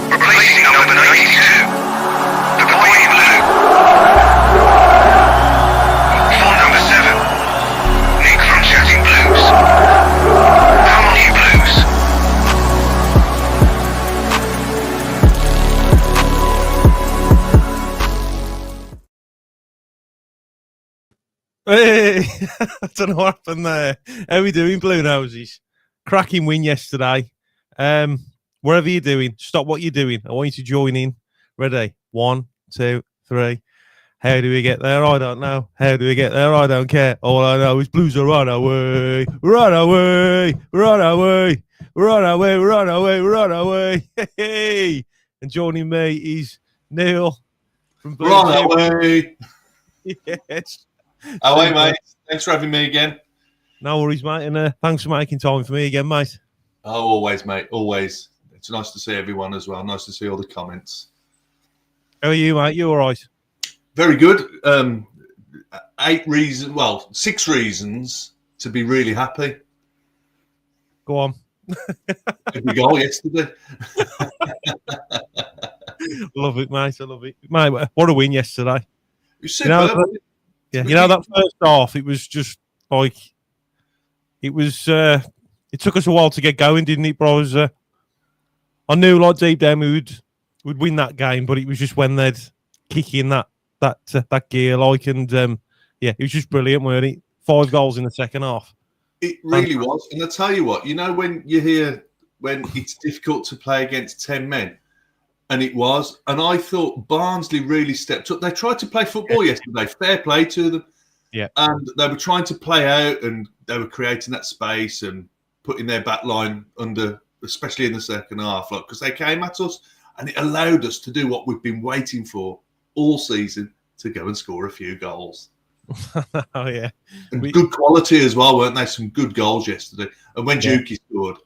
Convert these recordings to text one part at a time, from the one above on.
Replacing number 92. The boy in blue. For number 7. Nick from Chatting Blues. Come on, you Blues. Hey, I don't know what happened there. How are we doing, Bluenoses? Cracking win yesterday. Wherever you're doing, stop what you're doing. I want you to join in. Ready? 1, 2, 3. How do we get there? I don't know. How do we get there? I don't care. All I know is Blues are run away, run away, run away, run away, run away, run away. Hey! And joining me is Neil from Blip. Run away. Yes. How are you, mate? Thanks for having me again. No worries, mate. And thanks for making time for me again, mate. Oh, always, mate. Always. It's nice to see everyone as well. Nice to see all the comments. How are you, mate? You all right? Very good. 6 reasons to be really happy. Go on. Good goal yesterday. Love it, mate. I love it. Mate, what a win yesterday. It was superb. You know, that first half, it was just like, it took us a while to get going, didn't it, bros? I knew, like, deep down we'd win that game, but it was just when they'd kick in that gear, like, and yeah, it was just brilliant, weren't it? 5 goals in the second half. It really was. And I tell you what, you know, when you hear when it's difficult to play against 10 men, and it was, and I thought Barnsley really stepped up. They tried to play football yesterday, fair play to them. Yeah. And they were trying to play out, and they were creating that space and putting their back line under, especially in the second half, like, because they came at us, and it allowed us to do what we've been waiting for all season, to go and score a few goals. Oh, yeah. And good quality as well, weren't they? Some good goals yesterday. And when 𝒂𝒄𝒄𝒆𝒄 scored,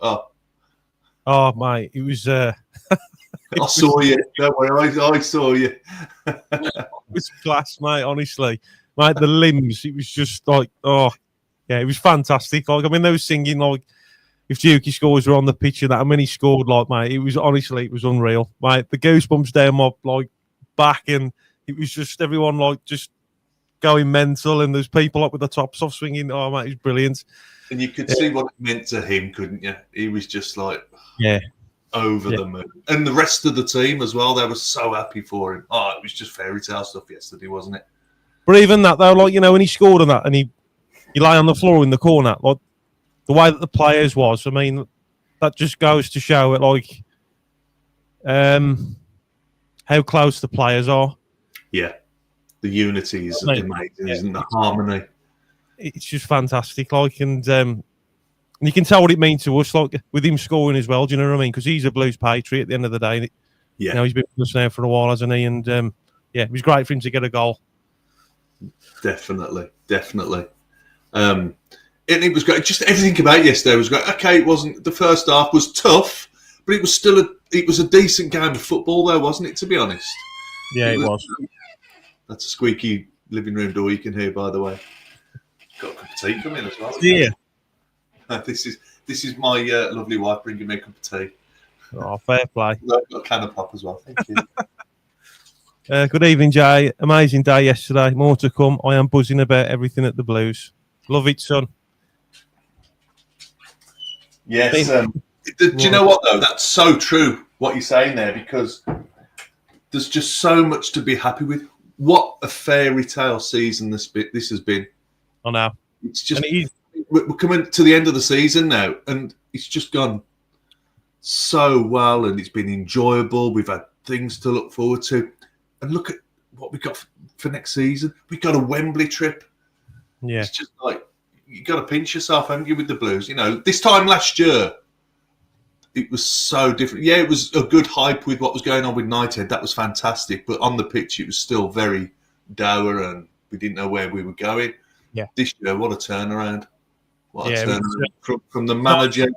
oh, mate, it was... I saw you. Don't worry, I saw you. It was class, mate, honestly. Mate, the limbs, it was just like, oh, yeah, it was fantastic. Like, I mean, they were singing, like, if 𝒂𝒄𝒄𝒆𝒄 scores were on the pitch and that, and when he scored, like, mate, it was, honestly, it was unreal. Mate, the goosebumps down my, like, back, and it was just everyone, like, just going mental, and there's people up with the tops off swinging. Oh, mate, it was brilliant. And you could see what it meant to him, couldn't you? He was just like... Yeah. Over the moon. And the rest of the team as well, they were so happy for him. Oh, it was just fairy tale stuff yesterday, wasn't it? But even that, though, like, you know, when he scored on that and he lay on the floor in the corner, like, the way that the players was, I mean, that just goes to show it, like, how close the players are. Yeah. The unity is amazing, isn't the harmony? It's just fantastic, like, and you can tell what it means to us, like, with him scoring as well. Do you know what I mean? Because he's a Blues patriot at the end of the day. Yeah. You know, he's been with us now for a while, hasn't he? And, yeah, it was great for him to get a goal. Definitely. And it was great. Just everything about yesterday was great. Okay, it wasn't... The first half was tough, but it was still a decent game of football, though, wasn't it, to be honest? Yeah, it was. That's a squeaky living room door you can hear, by the way. Got a cup of tea coming as well. Yeah. This is my lovely wife bringing me a cup of tea. Oh, fair play. I've got a can of pop as well. Thank you. Good evening, Jay. Amazing day yesterday. More to come. I am buzzing about everything at the Blues. Love it, son. Yes. Do you know what, though? That's so true, what you're saying there, because there's just so much to be happy with. What a fairy tale season this has been. I know. It's just... We're coming to the end of the season now, and it's just gone so well, and it's been enjoyable. We've had things to look forward to, and look at what we got for next season. We got a Wembley trip. Yeah, it's just like you got to pinch yourself, haven't you, with the Blues? You know, this time last year, it was so different. Yeah, it was a good hype with what was going on with Knighthead. That was fantastic, but on the pitch, it was still very dour, and we didn't know where we were going. Yeah, this year, what a turnaround! From the manager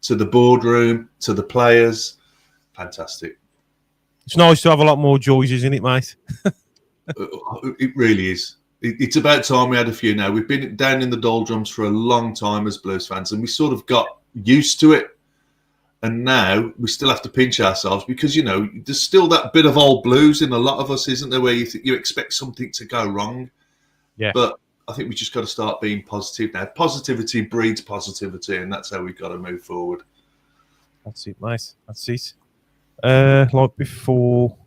to the boardroom to the players. Fantastic. It's nice to have a lot more joys, isn't it, mate? It really is. It's about time we had a few now. We've been down in the doldrums for a long time as Blues fans, and we sort of got used to it. And now we still have to pinch ourselves because, you know, there's still that bit of old blues in a lot of us, isn't there, where you expect something to go wrong. Yeah. But I think we just got to start being positive now. Positivity breeds positivity, and that's how we've got to move forward. That's it, mate. That's it. Like before.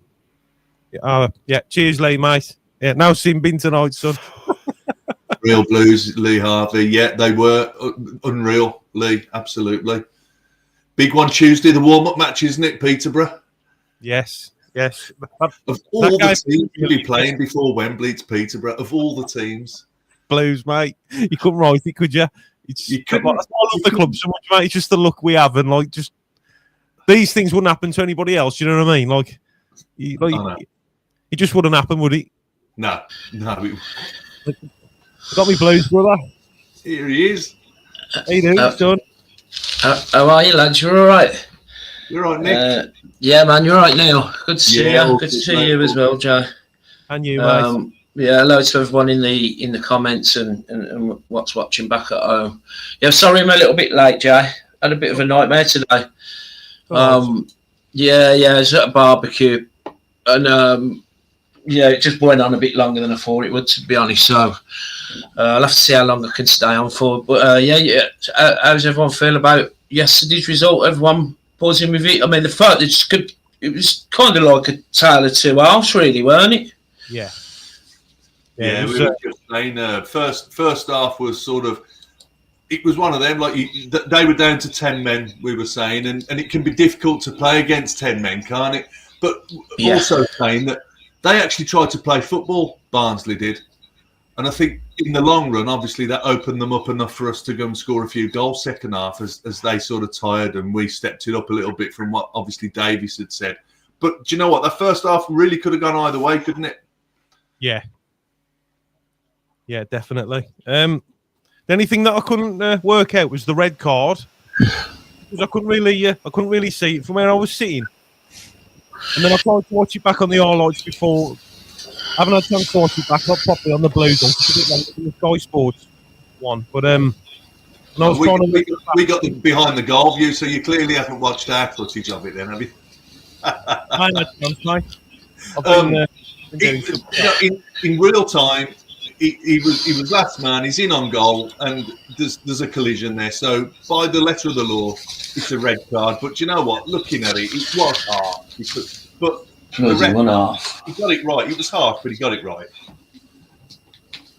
Yeah, cheers, Lee, mate. Yeah, now Simbin tonight, son. Real blues, Lee Harvey. Yeah, they were unreal, Lee. Absolutely. Big one Tuesday, the warm-up match, isn't it, Peterborough? Yes. Of all the teams to be playing before Wembley, it's Peterborough. Of all the teams. Blues, mate. You couldn't write it, could you? You couldn't. I love the club so much, mate. It's just the luck we have, and like, just these things wouldn't happen to anybody else. You know what I mean? Like, it just wouldn't happen, would it? No. Got me Blues, brother. Here he is. How you doing, son? How are you, lads? You're all right? You're right, Nick. Yeah, man, you're right, Neil. Good to see Yeah, you. Good to see you as well, Joe. And you, mate. Yeah, hello to everyone in the comments and what's watching back at home. Yeah, sorry I'm a little bit late, Jay. Had a bit of a nightmare today. Yeah, it was at a barbecue, and yeah, it just went on a bit longer than I thought it would, to be honest. So I'll have to see how long I can stay on for. But yeah. How does everyone feel about yesterday's result? Everyone buzzing with it? I mean, the fact that it was kind of like a tale of two halves, really, weren't it? Yeah. Yeah, we were just saying, first half was sort of, it was one of them, like they were down to 10 men, we were saying, and it can be difficult to play against 10 men, can't it? But also saying that they actually tried to play football, Barnsley did. And I think in the long run, obviously, that opened them up enough for us to go and score a few goals second half as they sort of tired, and we stepped it up a little bit from what obviously Davies had said. But do you know what? The first half really could have gone either way, couldn't it? Yeah. Yeah, definitely. The only thing that I couldn't work out was the red card. Because I couldn't really see it from where I was sitting. And then I tried to watch it back on the highlights before. I haven't had time to watch it back up properly on the Blues. It's a bit like the Sky Sports one. But we got the behind the goal view, so you clearly haven't watched our footage of it then, have you? I had chance, mate. I've been in real time, he was last man. He's in on goal, and there's a collision there. So by the letter of the law, it's a red card. But you know what? Looking at it, it was half. But the ref, he got it right. It was half, but he got it right.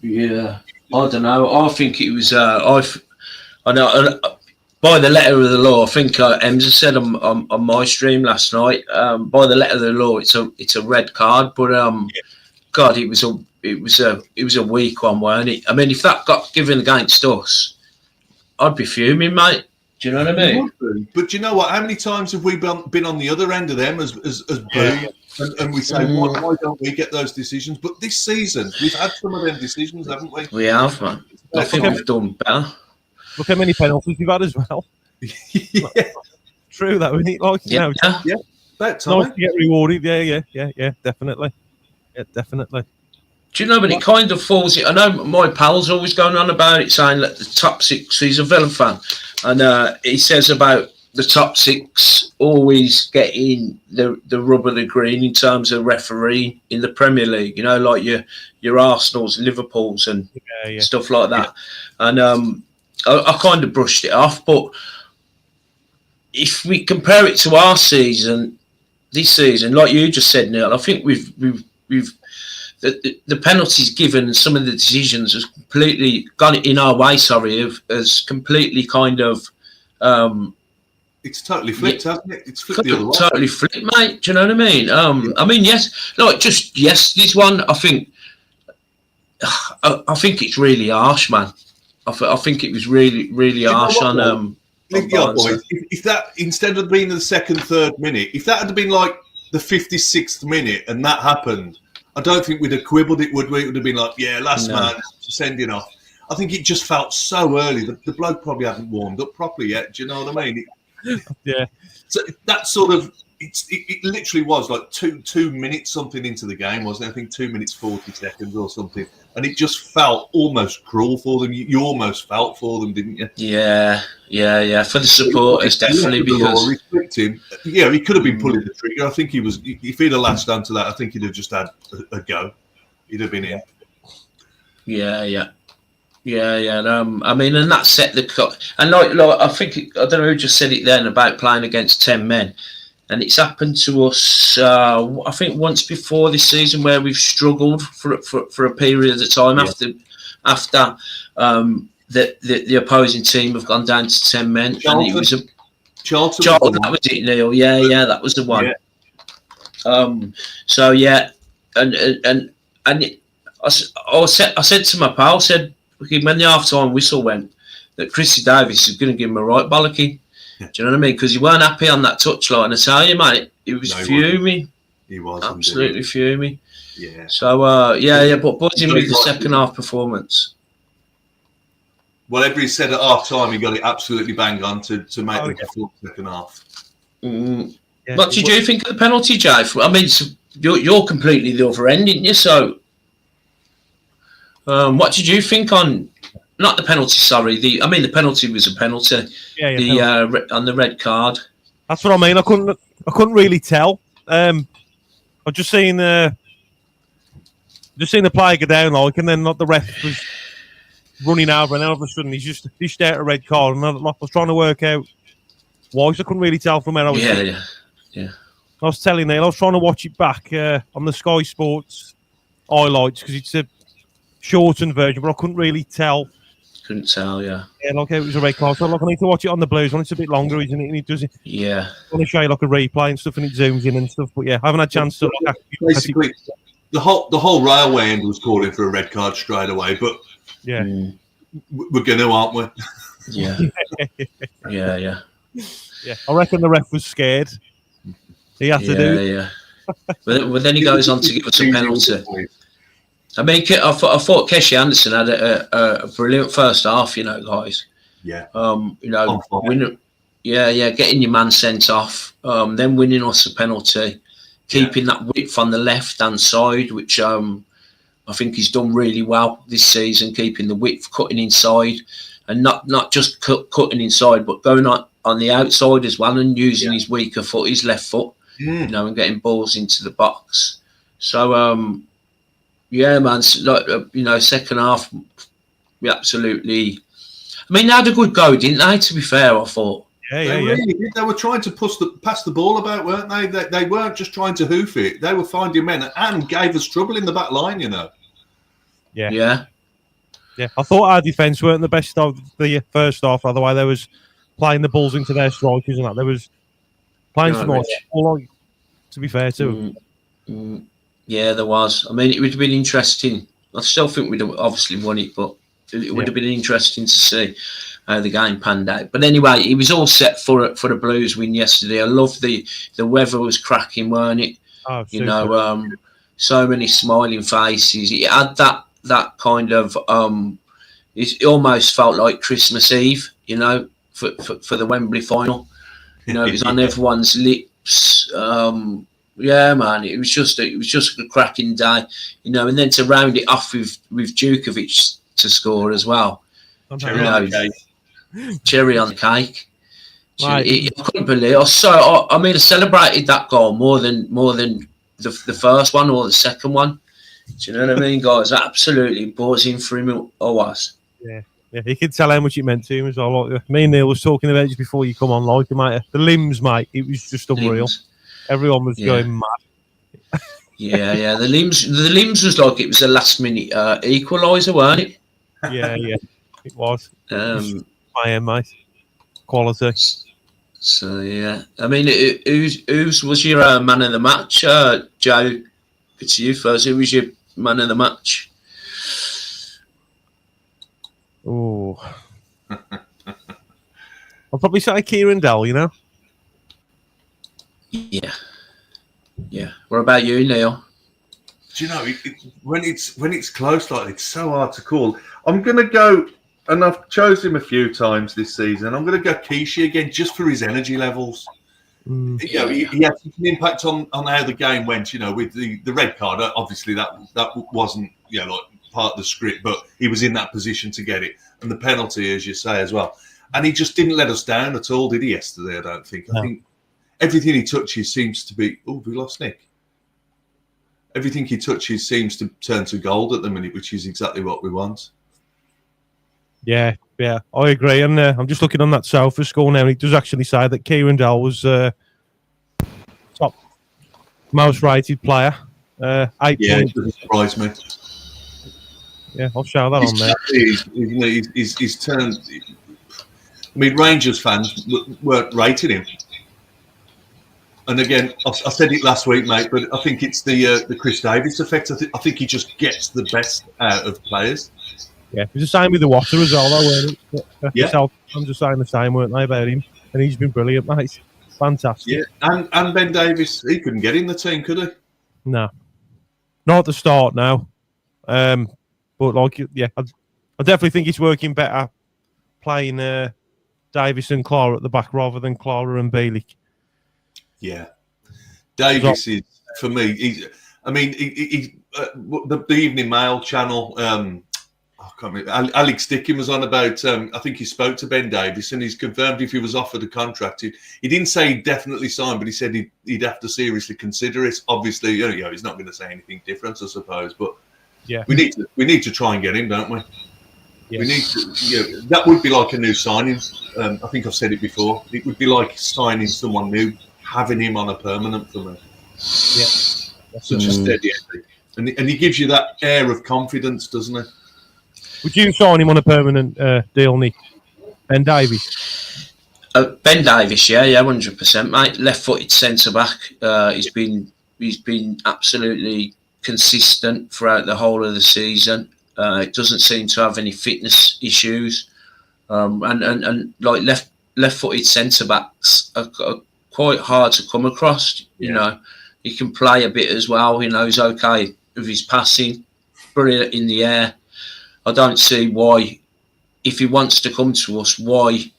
Yeah, I don't know. I think it was. I know. By the letter of the law, I think Emza said on my stream last night. By the letter of the law, it's a red card. But God, it was a weak one, weren't it? I mean, if that got given against us, I'd be fuming, mate. Do you know what I mean? But do you know what? How many times have we been on the other end of them as Blue? And we say, why don't we get those decisions? But this season, we've had some of them decisions, haven't we? We have, man. I think we've done better. Look how many penalties we've had as well. Yeah. True, that, isn't it? Like, Yeah. That time. Nice to get rewarded. Yeah, definitely. Yeah, definitely. Do you know, but it kind of falls. I know my pal's always going on about it, saying that the top six, he's a Villa fan, and he says about the top six always getting the rub of the green in terms of referee in the Premier League, you know, like your Arsenals, Liverpools and stuff like that. And I kind of brushed it off, but if we compare it to our season, this season, like you just said, Neil, I think we've the penalties given and some of the decisions has completely gone in our way. Has completely kind of. It's totally flipped, hasn't it? It's flipped the other way. Totally flipped, mate. Do you know what I mean? I mean, yes, like just this one. I think it's really harsh, man. I think it was really harsh on. If that, instead of being the second, third minute, if that had been like the 56th minute and that happened, I don't think we'd have quibbled it, would we? It would have been like, last man sending off. I think it just felt so early that the bloke probably hadn't warmed up properly yet. Do you know what I mean? Yeah. So that sort of it literally was like two minutes something into the game, wasn't it? I think 2 minutes 40 seconds or something, and it just felt almost cruel for them. You almost felt for them, didn't you? Yeah. For the supporters, definitely, because him. Yeah, he could have been pulling the trigger. I think he was. If he'd have latched onto that, I think he'd have just had a go. He'd have been in. Yeah. I mean, and that set the cut. And like I think I don't know who just said it then about playing against 10 men. And it's happened to us, I think, once before this season where we've struggled for a period of time after the opposing team have gone down to 10 men. Charlton. And it was Charlton, that was it, Neil. Yeah, that was the one. Yeah. So yeah, and I said to my pal, when the half-time whistle went, that Chrissy Davis is going to give him a right bollocking. Do you know what I mean? Because he weren't happy on that touchline. I tell you, mate, he was fuming. He was absolutely fuming. Yeah. So but buzzing with the second half performance. Whatever he said at half time, he got it absolutely bang on to make the full second half. Yeah. What did you think of the penalty, Jay? I mean, you're completely the other end, didn't you? So, what did you think on? Not the penalty, sorry. The penalty was a penalty. Yeah. On the red card. That's what I mean. I couldn't really tell. I just seen the player go down, and then the ref was running over, and then all of a sudden he's just dished out a red card, and I was trying to work out why. So I couldn't really tell from where I was. Yeah. I was telling Neil, I was trying to watch it back on the Sky Sports highlights because it's a shortened version, but I couldn't really tell. Couldn't tell, yeah. Yeah, it was a red card. So I need to watch it on the Blues when it's a bit longer, isn't it? And it does it. Yeah. I want to show you a replay and stuff, and it zooms in and stuff. But yeah, I haven't had a chance to. Basically, the whole railway end was calling for a red card straight away. But yeah, we're gonna, aren't we? Yeah. Yeah. I reckon the ref was scared. He had to do. Yeah. But then he goes on to give us a penalty. I mean, I thought Keshi Anderson had a brilliant first half, guys. Yeah. Winning, getting your man sent off, then winning us a penalty, keeping that width on the left-hand side, which I think he's done really well this season, keeping the width, cutting inside, and not just cutting inside, but going on the outside as well and using his weaker foot, his left foot, and getting balls into the box. So, yeah, man. Second half, we absolutely. I mean, they had a good go, didn't they? To be fair, I thought. They really did. They were trying to pass the ball about, weren't they? They weren't just trying to hoof it. They were finding men and gave us trouble in the back line. Yeah. I thought our defence weren't the best of the first half. By the way, they was playing the balls into their strikers and that. They was playing some nice ball. To be fair to them. Yeah, there was. I mean, it would have been interesting. I still think we'd have obviously won it, but it would have been interesting to see how the game panned out. But anyway, it was all set for the Blues win yesterday. I love the weather was cracking, weren't it? Oh, super. So many smiling faces. It had that kind of it almost felt like Christmas Eve, for the Wembley final. It was on everyone's lips. Yeah, man, it was just a cracking day, and then to round it off with Djukovic to score as well. Cherry on the cake. I couldn't believe. I celebrated that goal more than the first one or the second one. Do you know what I mean, guys? Absolutely buzzing for him. I was. Yeah, you could tell how much it meant to him as well. Me and Neil was talking about it before you come on, mate. The limbs, mate. It was just unreal. Everyone was going mad. Yeah. The limbs was like it was a last minute equaliser, weren't it? Yeah, it was. Mate. Quality. So yeah, I mean, who was your man of the match, Joe? It's you first. Who was your man of the match? Oh, I'll probably say Kieran Dell. Yeah. What about you, Neil? Do you know when it's close like it's so hard to call. I'm gonna go, and I've chosen him a few times this season. I'm gonna go Keshi again just for his energy levels. You know, he had an impact on how the game went. You know, with the red card. Obviously, that wasn't like part of the script, but he was in that position to get it, and the penalty, as you say, as well. And he just didn't let us down at all, did he? Yesterday, I don't think. No. I think everything he touches seems to be. Oh, we lost Nick. Everything he touches seems to turn to gold at the minute, which is exactly what we want. Yeah, I agree. And I'm just looking on that Salford score now, and it does actually say that Kieran Dell was top most rated player. 8 points. It doesn't surprise me. Yeah, I'll show that on there. He's turned. I mean, Rangers fans weren't rating him. And again, I said it last week, mate, but I think it's the Chris Davis effect. I think he just gets the best out of players. Yeah, it was the same with the Water as well, though, weren't it? Yeah. I'm just saying the same, weren't they, about him? And he's been brilliant, mate. Fantastic. Yeah, and Ben Davis, he couldn't get in the team, could he? No. Not at the start now. But, like, yeah, I definitely think it's working better playing Davis and Clara at the back rather than Clara and Bielik. Yeah. Davis is, for me, the Evening Mail channel, I can't remember, Alex Dickin was on about, I think he spoke to Ben Davis and he's confirmed if he was offered a contract. He didn't say he'd definitely sign, but he said he'd have to seriously consider it. Obviously, he's not going to say anything different, I suppose, but yeah, we need to try and get him, don't we? Yes. We need to, that would be like a new signing. I think I've said it before. It would be like signing someone new, having him on a permanent for me. Yeah. Such a steady ethic. And he gives you that air of confidence, doesn't he? Would you sign him on a permanent deal, Nick? Ben Davis? Ben Davis, yeah, 100%, mate. Left-footed centre-back. He's been absolutely consistent throughout the whole of the season. It doesn't seem to have any fitness issues. And like left-footed centre-backs are quite hard to come across. You know, he can play a bit as well. He's okay with his passing, brilliant in the air. I don't see why, if he wants to come to us, why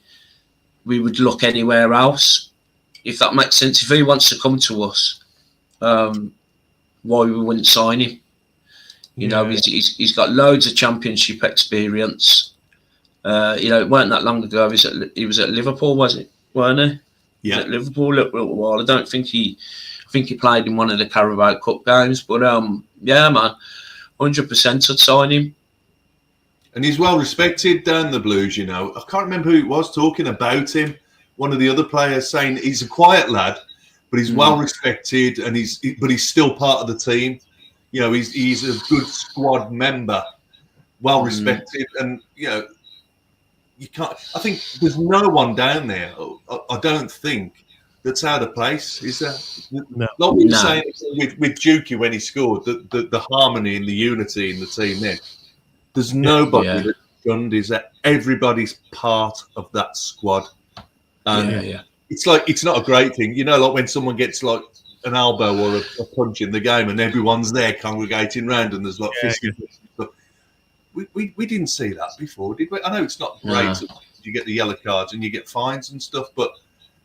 we would look anywhere else. If that makes sense. If he wants to come to us, why we wouldn't sign him. He's got loads of championship experience. It weren't that long ago. He was at Liverpool, weren't he? Yeah. He was at Liverpool a little while. I think he played in one of the Carabao Cup games. But yeah, man, 100% I'd sign him. And he's well respected down the Blues, I can't remember who it was talking about him. One of the other players saying he's a quiet lad, but he's well respected and he's still part of the team. He's a good squad member, well respected, and you can't. I think there's no one down there. I don't think that's out of place. Is there? No. Like we were saying with Dukey when he scored, the harmony and the unity in the team. Then there's nobody that's shunned. Is that everybody's part of that squad? And it's like it's not a great thing, like when someone gets like an elbow or a punch in the game and everyone's there congregating round and there's like fisting and stuff. We didn't see that before, did we? I know it's not great. You get the yellow cards and you get fines and stuff, but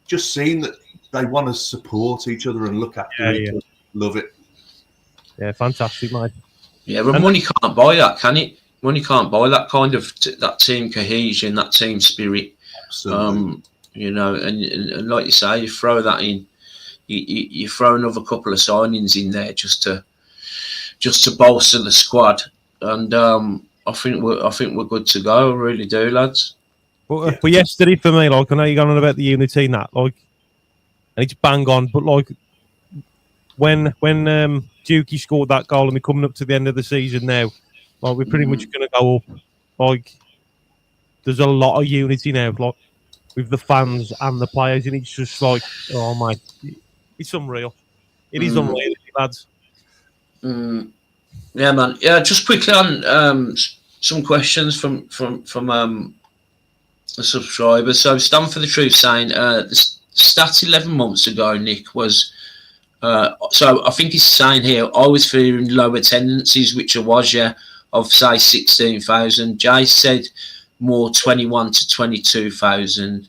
just seeing that they want to support each other and look after each other, love it. Yeah, fantastic, mate. Yeah, but money can't buy that, can it? Money can't buy that kind of that team cohesion, that team spirit. Absolutely. And like you say, you throw that in. You throw another couple of signings in there just to bolster the squad, and I think we're good to go. I really do, lads. But yesterday for me, like I know you're going on about the unity and that, like, and it's bang on. But like when Dukey scored that goal and we're coming up to the end of the season now, like we're pretty much going to go up. Like there's a lot of unity now, like with the fans and the players, and it's just like, oh my. It's unreal. It is unreal, lads. Yeah, man. Yeah, just quickly on some questions from the subscribers. So, Stand for the Truth saying the stats 11 months ago, Nick, was so I think he's saying here I was fearing low attendances, which I was, of say 16,000. Jay said more 21 to 22,000.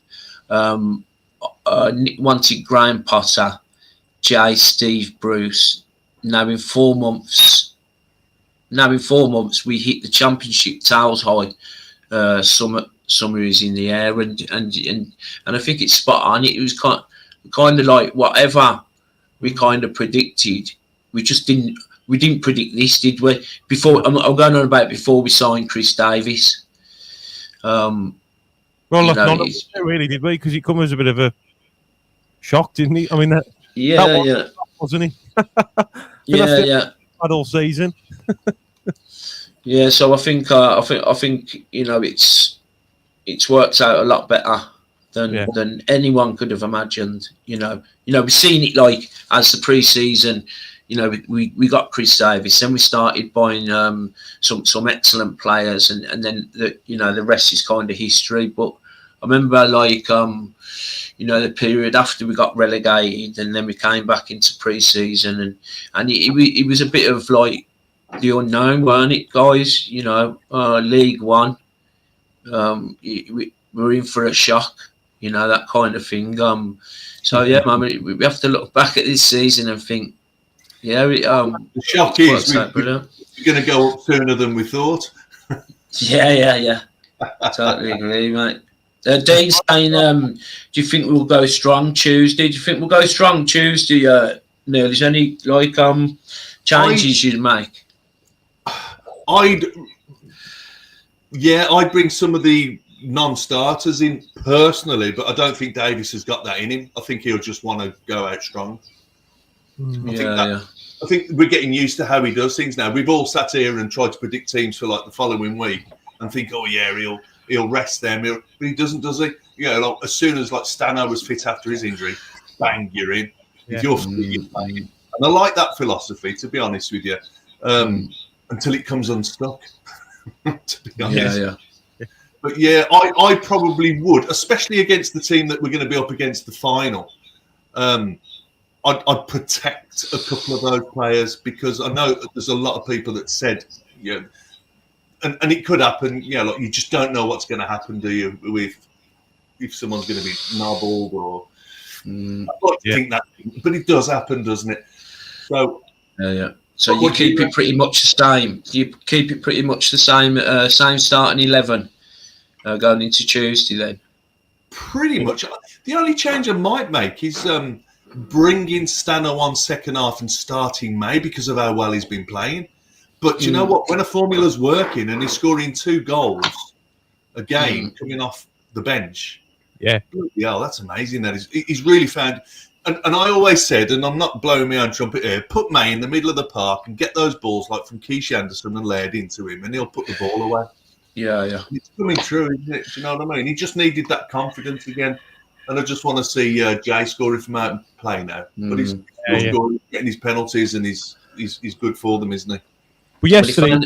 Nick wanted Graham Potter, Jay, Steve Bruce. Now in 4 months, we hit the championship towels high. Summer is in the air, and I think it's spot on. It was kind of like whatever we kind of predicted. We didn't predict this, did we? Before I'm going on about before we signed Chris Davis. Well, look, none of us really did we? Because he come as a bit of a shock, didn't he? I mean, that was, wasn't he? Yeah. Had all season. Yeah, so I think you know it's worked out a lot better than anyone could have imagined. You know, we've seen it like as the pre-season. You know, we got Chris Davis, then we started buying some excellent players, and then the rest is kind of history. But I remember like the period after we got relegated, and then we came back into pre-season, and it was a bit of like the unknown, weren't it, guys? You know, League One, we're in for a shock. You know, that kind of thing. So yeah, I mean, we have to look back at this season and think. Yeah, the shock is we're going to go up sooner than we thought. Yeah. Totally agree, mate. Dean's saying, do you think we'll go strong Tuesday? Do you think we'll go strong Tuesday, Neil? Is there any changes you'd make? I'd bring some of the non-starters in personally, but I don't think Davis has got that in him. I think he'll just want to go out strong. I think we're getting used to how he does things now. We've all sat here and tried to predict teams for like the following week and think, oh yeah, he'll rest them. But he doesn't, does he? You know, like, as soon as like Stano was fit after his injury, bang, you're in. If you're fit, you're playing. And I like that philosophy, to be honest with you, until it comes unstuck. To be honest. Yeah. But yeah, I probably would, especially against the team that we're going to be up against the final. I'd protect a couple of those players because I know that there's a lot of people that said, and it could happen. Like you just don't know what's going to happen, do you? If someone's going to be nobbled or I like to think that, but it does happen, doesn't it? So So you keep it pretty much the same. You keep it pretty much the same. Same starting 11 going into Tuesday then. Pretty much. The only change I might make is. Bringing Stano on second half and starting May because of how well he's been playing. But you know what? When a formula's working and he's scoring 2 goals a game coming off the bench, that's amazing. That he's really found. And I always said, and I'm not blowing my own trumpet here, put May in the middle of the park and get those balls like from Keish Anderson and Laird into him, and he'll put the ball away. Yeah. It's coming true, isn't it? Do you know what I mean? He just needed that confidence again. And I just want to see Jay scoring from out and play now. But he's scoring, getting his penalties, and he's good for them, isn't he? Well, yesterday,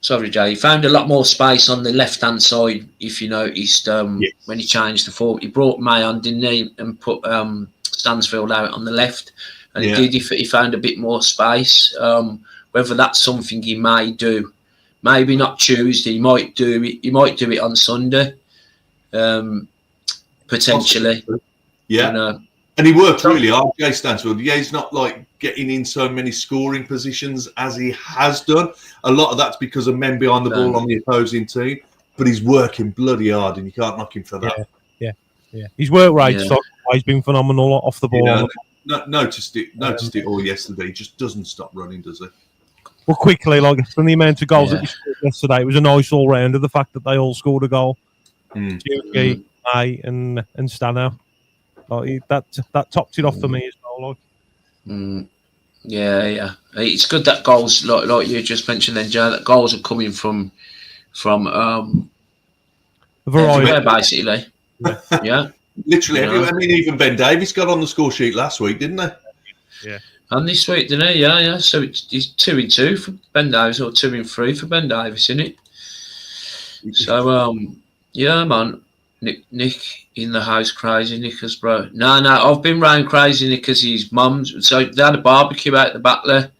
sorry, Jay, he found a lot more space on the left-hand side. If you noticed, when he changed the forward, he brought May on, didn't he, and put Stansfield out on the left. And he found a bit more space. Whether that's something he may do, maybe not Tuesday. He might do it on Sunday. Potentially, and he worked really hard, Jay Stansfield. He's not like getting in so many scoring positions as he has done. A lot of that's because of men behind the ball on the opposing team, but he's working bloody hard, and you can't knock him for that. Yeah. His work rate, he's been phenomenal off the ball. Noticed it all yesterday. He just doesn't stop running, does he? Well, quickly, like from the amount of goals that he scored yesterday, it was a nice all rounder. The fact that they all scored a goal. May and Stano, that topped it off for me as well. It's good that goals, like you just mentioned, then Joe, that goals are coming from everywhere, basically. Literally everywhere. I mean, even Ben Davis got on the score sheet last week, didn't he? Yeah. And this week, didn't he? Yeah. So he's 2-2 for Ben Davis, or 2-3 for Ben Davis, isn't it? So man. Nick in the house, crazy Nickers, bro. No, I've been round crazy Nickers, his mum's. So they had a barbecue out the back there.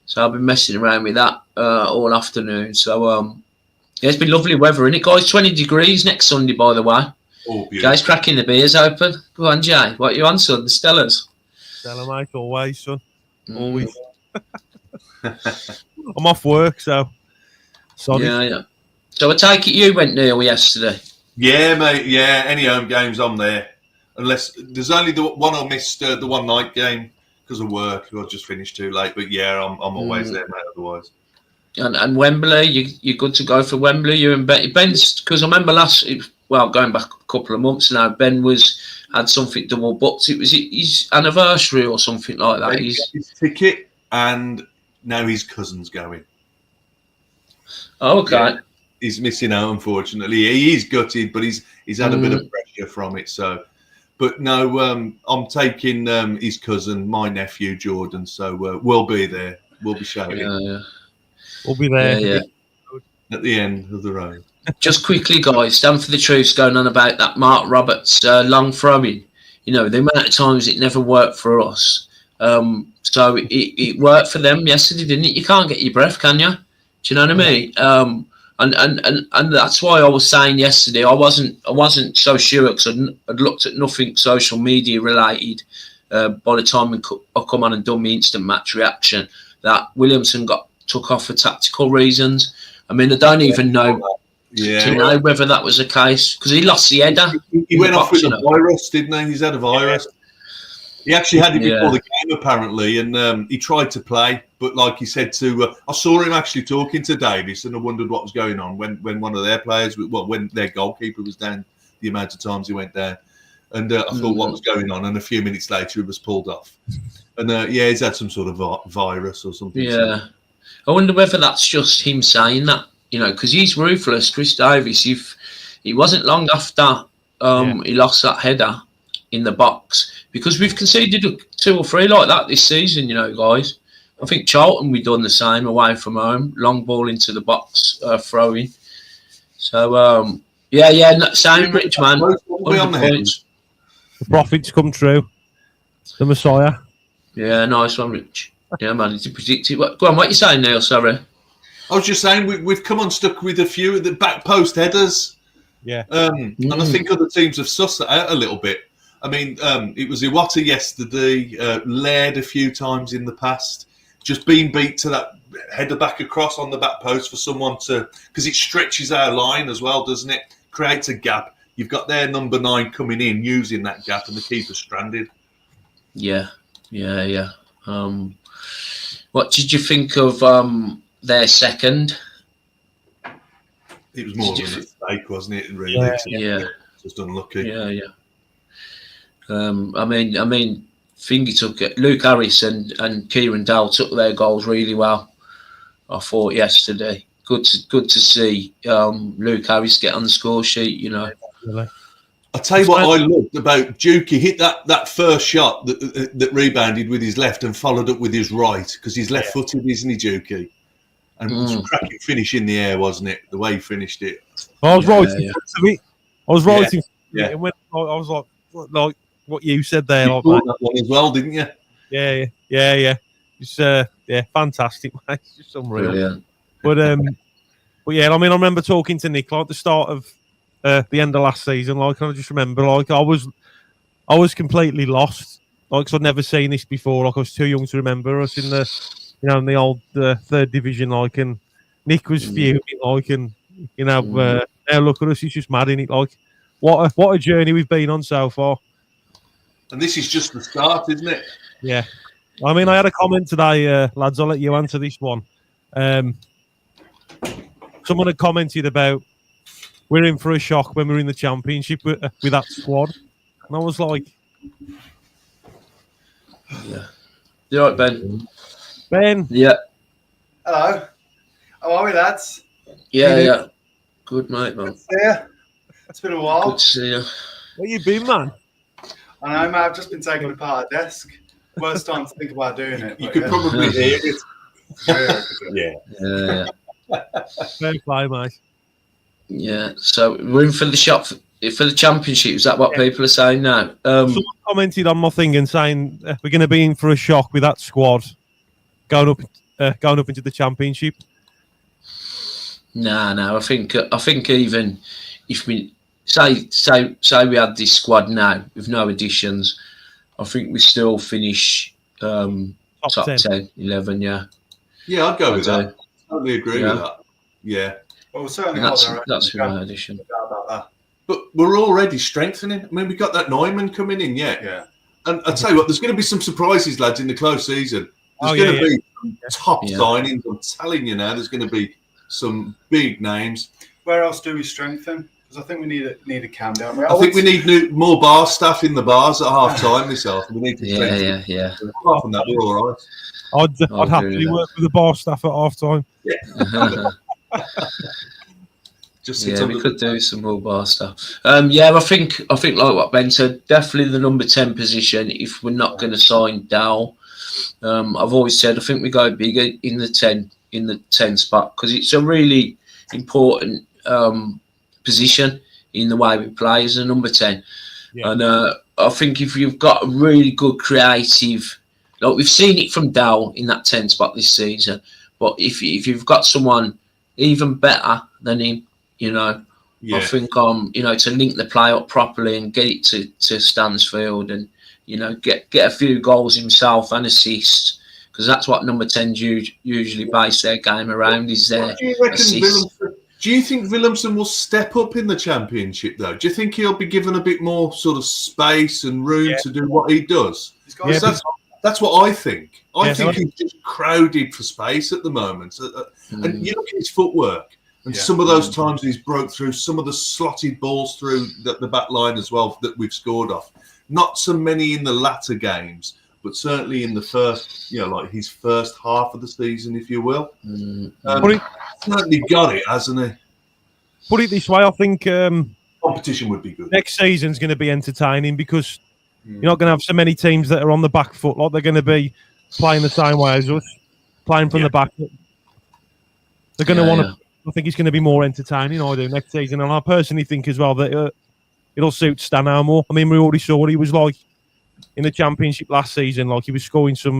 So I've been messing around with that all afternoon. So it's been lovely weather, isn't it, guys? 20 degrees next Sunday, by the way. Oh, beautiful. Jay's cracking the beers open. Go on, Jay. What you on, son? The Stellas? Stella, mate, always, son. Mm. Always. I'm off work, so sorry. Yeah. So I take it you went Neil yesterday. Yeah, mate. Yeah, any home games I'm there. Unless there's only the one I missed, the one night game because of work. I just finished too late. But yeah, I'm always there, mate. Otherwise. And Wembley, you're good to go for Wembley. You and Ben's, because I remember going back a couple of months now, Ben had something double booked. It was his anniversary or something like that. His ticket, and now his cousin's going. Oh, okay. Yeah, he's missing out, unfortunately. He is gutted, but he's had a bit of pressure from it. So, but no, I'm taking his cousin, my nephew Jordan. So we'll be there. We'll be shouting. Yeah. We'll be there. Yeah. At the end of the road. Just quickly, guys, stand for the truth going on about that Mark Roberts long throwing. You know, the amount of times it never worked for us. So it worked for them yesterday, didn't it? You can't get your breath, can you? Do you know what I mean? And that's why I was saying yesterday I wasn't so sure because I'd looked at nothing social media related by the time I come on and done my instant match reaction that Williamson took off for tactical reasons. I mean, I don't even know to know whether that was the case because he lost the header. He went off with a virus, didn't he? He's had a virus. He actually had it before the game, apparently, and he tried to play. But like he said I saw him actually talking to Davis, and I wondered what was going on when one of their players, when their goalkeeper was down, the amount of times he went down. And I thought what was going on, and a few minutes later he was pulled off. And he's had some sort of virus or something. Yeah. I wonder whether that's just him saying that, you know, because he's ruthless, Chris Davis. If he wasn't long after he lost that header in the box, because we've conceded 2 or 3 like that this season, you know, guys. I think Charlton, we done the same away from home, long ball into the box, throwing. So, same, Rich, man. The prophets come true. The Messiah. Yeah, nice one, Rich. Yeah, man, it's predicted. Go on, what you saying, Neil? Sorry. I was just saying we've come unstuck with a few of the back post headers. Yeah. And I think other teams have sussed that out a little bit. I mean, it was Iwata yesterday, Laird a few times in the past, just being beat to that header back across on the back post for someone to, because it stretches our line as well, doesn't it? Creates a gap. You've got their number 9 coming in, using that gap, and the keeper's stranded. Yeah. What did you think of their second? It was more of a mistake, wasn't it? Really? Yeah. Just unlucky. Yeah. I mean, Fingy took it. Luke Harris and Kieran Dowell took their goals really well. I thought yesterday. Good to see Luke Harris get on the score sheet. You know. Really? I'll tell you what I loved about Duke. He hit that first shot that rebounded with his left and followed up with his right because he's left-footed, isn't he, Dukey? And it was a cracking finish in the air, wasn't it? The way he finished it. I was right in front of it. I was right in front of Yeah. it. And when I was like what you said there. You thought that one as well, didn't you? Yeah. It's fantastic, mate. It's just unreal. Brilliant. But yeah, I mean, I remember talking to Nick at the start of the end of last season. Like, I just remember, like, I was completely lost. Like, 'cause I'd never seen this before. Like, I was too young to remember us in the, in the old 3rd division. Like, and Nick was fuming. Like, and now look at us. He's just mad in it. Like, what a journey we've been on so far. And this is just the start, isn't it? Yeah. I mean, I had a comment today, lads. I'll let you answer this one. Someone had commented about we're in for a shock when we're in the championship with that squad, and I was like, "Yeah, you all right, Ben? Ben, yeah. Hello, how are we, lads? Yeah. Good, mate, man. Good to see you. It's been a while. Good to see you. Where you been, man? I know, mate. I've just been taken apart a desk. Worst time to think about doing it. You could probably hear it. Yeah. Fair play, mate. Yeah, so we're in for the shot for the championship. Is that what people are saying now? Someone commented on my thing and saying we're going to be in for a shock with that squad going up into the championship. No. I think even if we say we had this squad now with no additions, I think we still finish top 10, 11, yeah. Yeah, I'd go with that. Totally agree with that. Yeah. Well, certainly that's my addition. about that. But we're already strengthening. I mean, we got that Neumann coming in, Yeah. And I'll tell you what, there's going to be some surprises, lads, in the close season. There's going to be some top signings. I'm telling you now, there's going to be some big names. Where else do we strengthen? Because I think we need a calm down. I think we need more bar staff in the bars at half time myself. We need to strengthen. Yeah. Apart from that, we're all right. I'd happily work with the bar staff at half time. Yeah. We could do some more bar stuff. I think like what Ben said, definitely the number 10 position. If we're not going to sign Dow, I've always said I think we go bigger in the 10 spot because it's a really important position in the way we play as a number 10. Yeah. And I think if you've got a really good creative, like we've seen it from Dow in that 10 spot this season, but if you've got someone even better than him, I think to link the play up properly and get it to Stansfield and get a few goals himself and assists, because that's what number 10s usually base their game around, is their assists. Do you think Willemsen will step up in the Championship though? Do you think he'll be given a bit more sort of space and room to do what he does? That's what I think. I think he's just crowded for space at the moment. And you look at his footwork. And some of those times he's broke through, some of the slotted balls through the back line as well that we've scored off. Not so many in the latter games, but certainly in the first, like his first half of the season, if you will. Certainly got it, hasn't he? Put it this way, I think competition would be good. Next season's going to be entertaining because you're not going to have so many teams that are on the back foot. Like they're going to be playing the same way as us, playing from the back. They're going to want to. I think it's going to be more entertaining, I do, next season. And I personally think as well that it'll suit Stanow more. I mean, we already saw what he was like in the Championship last season. Like, he was scoring some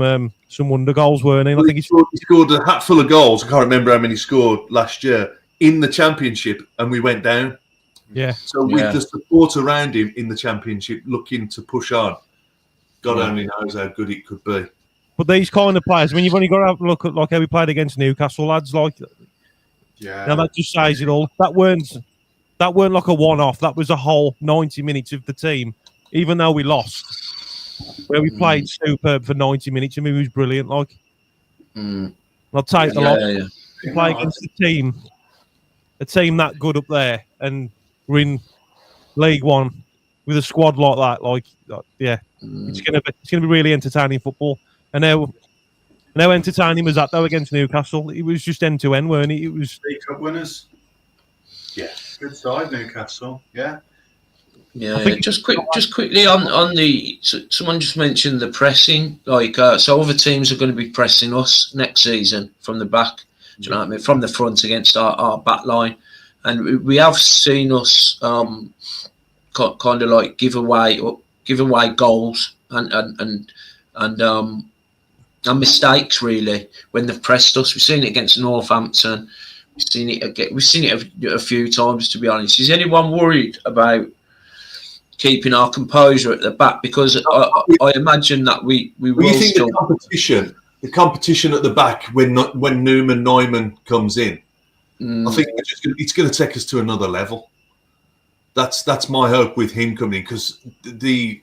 wonder goals, weren't he? And I think he scored a hatful of goals. I can't remember how many he scored last year in the Championship, and we went down. Yeah. So with the support around him in the Championship looking to push on, God only knows how good it could be. But these kind of players, I mean, you've only got to have a look at like how we played against Newcastle, lads, like... Yeah, now that just says it all. That weren't like a one-off. That was a whole 90 minutes of the team, even though we lost. Where we played superb for 90 minutes. I mean, it was brilliant. Like, I'll take the loss. We play against a team that good up there, and we're in League One with a squad like that. Like, it's gonna be really entertaining football. And now entertaining was that though against Newcastle. It was just end to end, weren't it? It was League Cup winners. Yeah, good side Newcastle. Yeah. Yeah, just quickly on the. Someone just mentioned the pressing. Like, so other teams are going to be pressing us next season from the back. Do you know what I mean? From the front against our back line, and we have seen us kind of like give away goals and mistakes really when they've pressed us. We've seen it against Northampton. We've seen it a few times, to be honest. Is anyone worried about keeping our composure at the back? Because I imagine that we will still... The competition at the back when Neumann comes in, I think it's going to take us to another level. That's my hope with him coming in, because the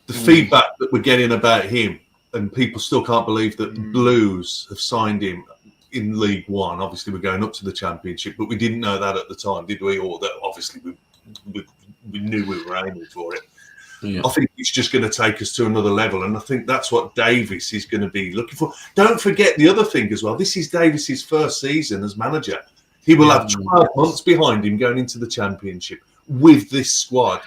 feedback that we're getting about him, and people still can't believe that Blues have signed him in League One. Obviously, we're going up to the Championship, but we didn't know that at the time, did we? Or that obviously we knew we were aiming for it. Yeah. I think it's just going to take us to another level, and I think that's what Davis is going to be looking for. Don't forget the other thing as well. This is Davis's first season as manager. He will have 12 months behind him going into the Championship with this squad,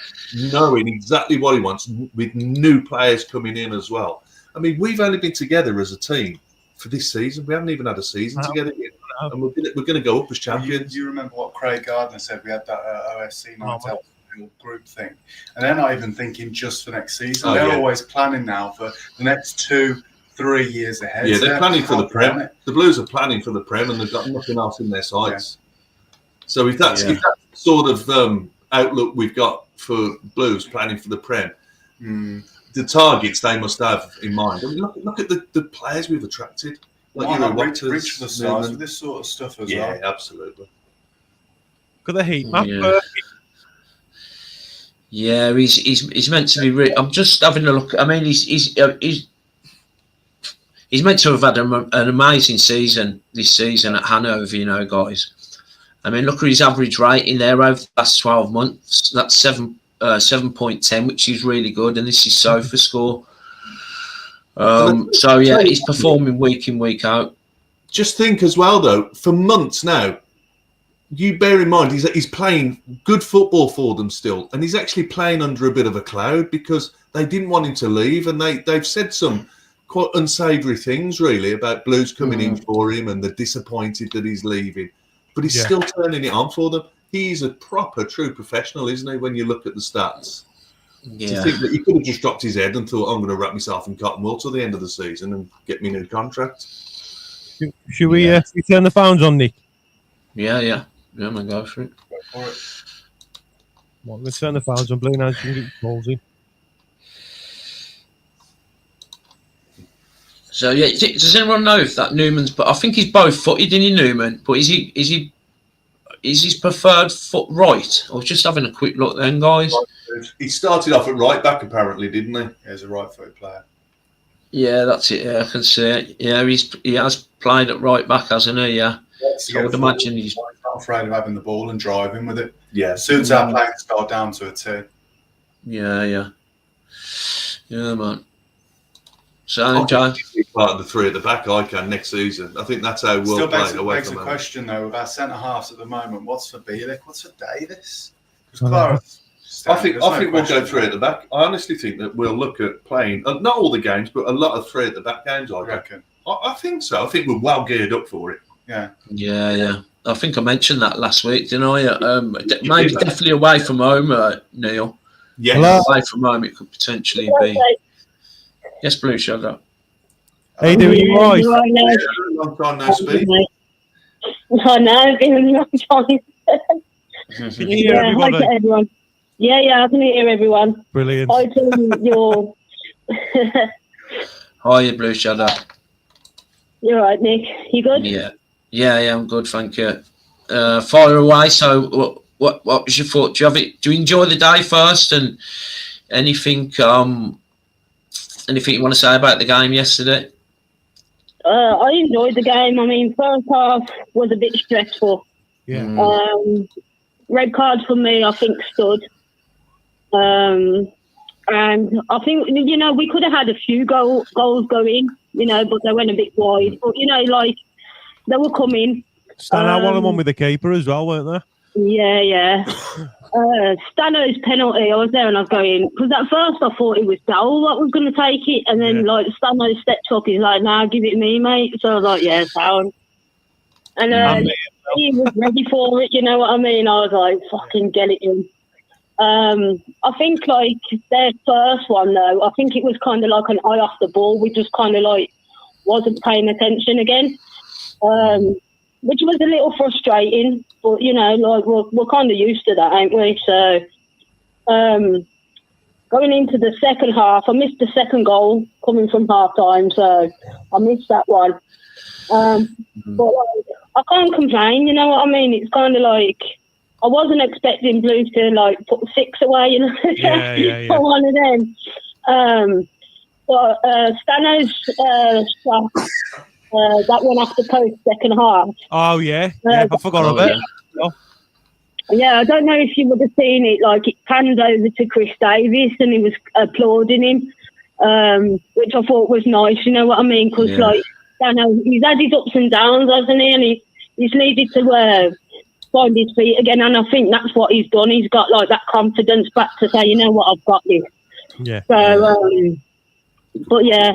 knowing exactly what he wants, with new players coming in as well. I mean, we've only been together as a team for this season. We haven't even had a season together yet. And we're going to go up as champions. You remember what Craig Gardner said? We had that OSC night out group thing. And they're not even thinking just for next season. They're always planning now for the next 2-3 years ahead. Yeah, they're planning for the Prem. The Blues are planning for the Prem, and they've got nothing else in their sights. So if that's sort of outlook we've got for Blues planning for the Prem, the targets they must have in mind. I mean, look at the players we've attracted. Like, rich for the stars with this sort of stuff as well. Yeah, absolutely. Look at the heat map. Yeah, he's meant to be. I'm just having a look. I mean, he's meant to have had an amazing season this season at Hanover, you know, guys. I mean, look at his average rating there over the last 12 months. That's 7.10, which is really good, and this is SOFA score. So yeah, he's performing week in, week out. Just think as well, though, for months now, you bear in mind he's playing good football for them still, and he's actually playing under a bit of a cloud because they didn't want him to leave, and they've said some quite unsavoury things really about Blues coming in for him, and they're disappointed that he's leaving, but he's still turning it on for them. He's a proper, true professional, isn't he? When you look at the stats, to think that he could have just dropped his head and thought, "I'm going to wrap myself in cotton wool till the end of the season and get me a new contract." Should we turn the phones on, Nick? Yeah, man, go for it. Well, let's turn the phones on. Bluenoses can get calls in. So yeah, does anyone know if that Newman's? But I think he's both footed in Newman. But is he? Is his preferred foot right? I was just having a quick look then, guys. He started off at right back, apparently, didn't he? He's a right-footed player. Yeah, that's it. Yeah, I can see it. Yeah, he has played at right back, hasn't he? Yeah. So I would imagine he's not afraid of having the ball and driving with it. Yeah, suits our playing style down to a T. Yeah, man. So, John, part of the three at the back I can next season. I think that's how we'll play away begs from a home. question though with our centre halves at the moment. What's for Bielik? What's for Davis? I think we'll go three at the back. I honestly think that we'll look at playing not all the games, but a lot of three at the back games. I reckon. I think so. I think we're well geared up for it. Yeah. I think I mentioned that last week, didn't I? Maybe definitely away from home, Neil. Yeah, away from home it could potentially be. Yes, Blue, shut up. How you doing, you right? Long time no speak. I know, been a long time. Can you hear everybody? Hi to everyone. Yeah, I can hear everyone. Brilliant. Hi to your... Hi, Blue, shut up. You're right, Nick. You good? Yeah, I'm good, thank you. Fire away. So, what was your thought? Do you enjoy the day first, and anything you want to say about the game yesterday? I enjoyed the game. I mean, first half was a bit stressful. Yeah. Red card for me, I think, stood. And I think, we could have had a few goals go in, but they went a bit wide. But, they were coming. Stand out one of them with the keeper as well, weren't they? Yeah. Stano's penalty, I was there and I was going, because at first I thought it was Dowell that was going to take it, and then Stano stepped up, he's like, "Nah, give it me, mate." So I was like, "Yeah, sound." And he was ready for it, you know what I mean? I was like, "Fucking get it in." I think their first one though, I think it was kind of like an eye off the ball. We just kind of wasn't paying attention again. Which was a little frustrating, but we're kind of used to that, ain't we? So, going into the second half, I missed the second goal coming from half time, so I missed that one. But I can't complain, you know what I mean? It's kind of I wasn't expecting Blues to put 6 away, Yeah. for one of them. But Stano's shot. That one off the post second half. Oh, yeah. I forgot about it. Yeah, I don't know if you would have seen it. It panned over to Chris Davis and he was applauding him, which I thought was nice, you know what I mean? Because, he's had his ups and downs, hasn't he? And he's needed to find his feet again. And I think that's what he's done. He's got, that confidence back to say, you know what, I've got this. Yeah. So, but, yeah.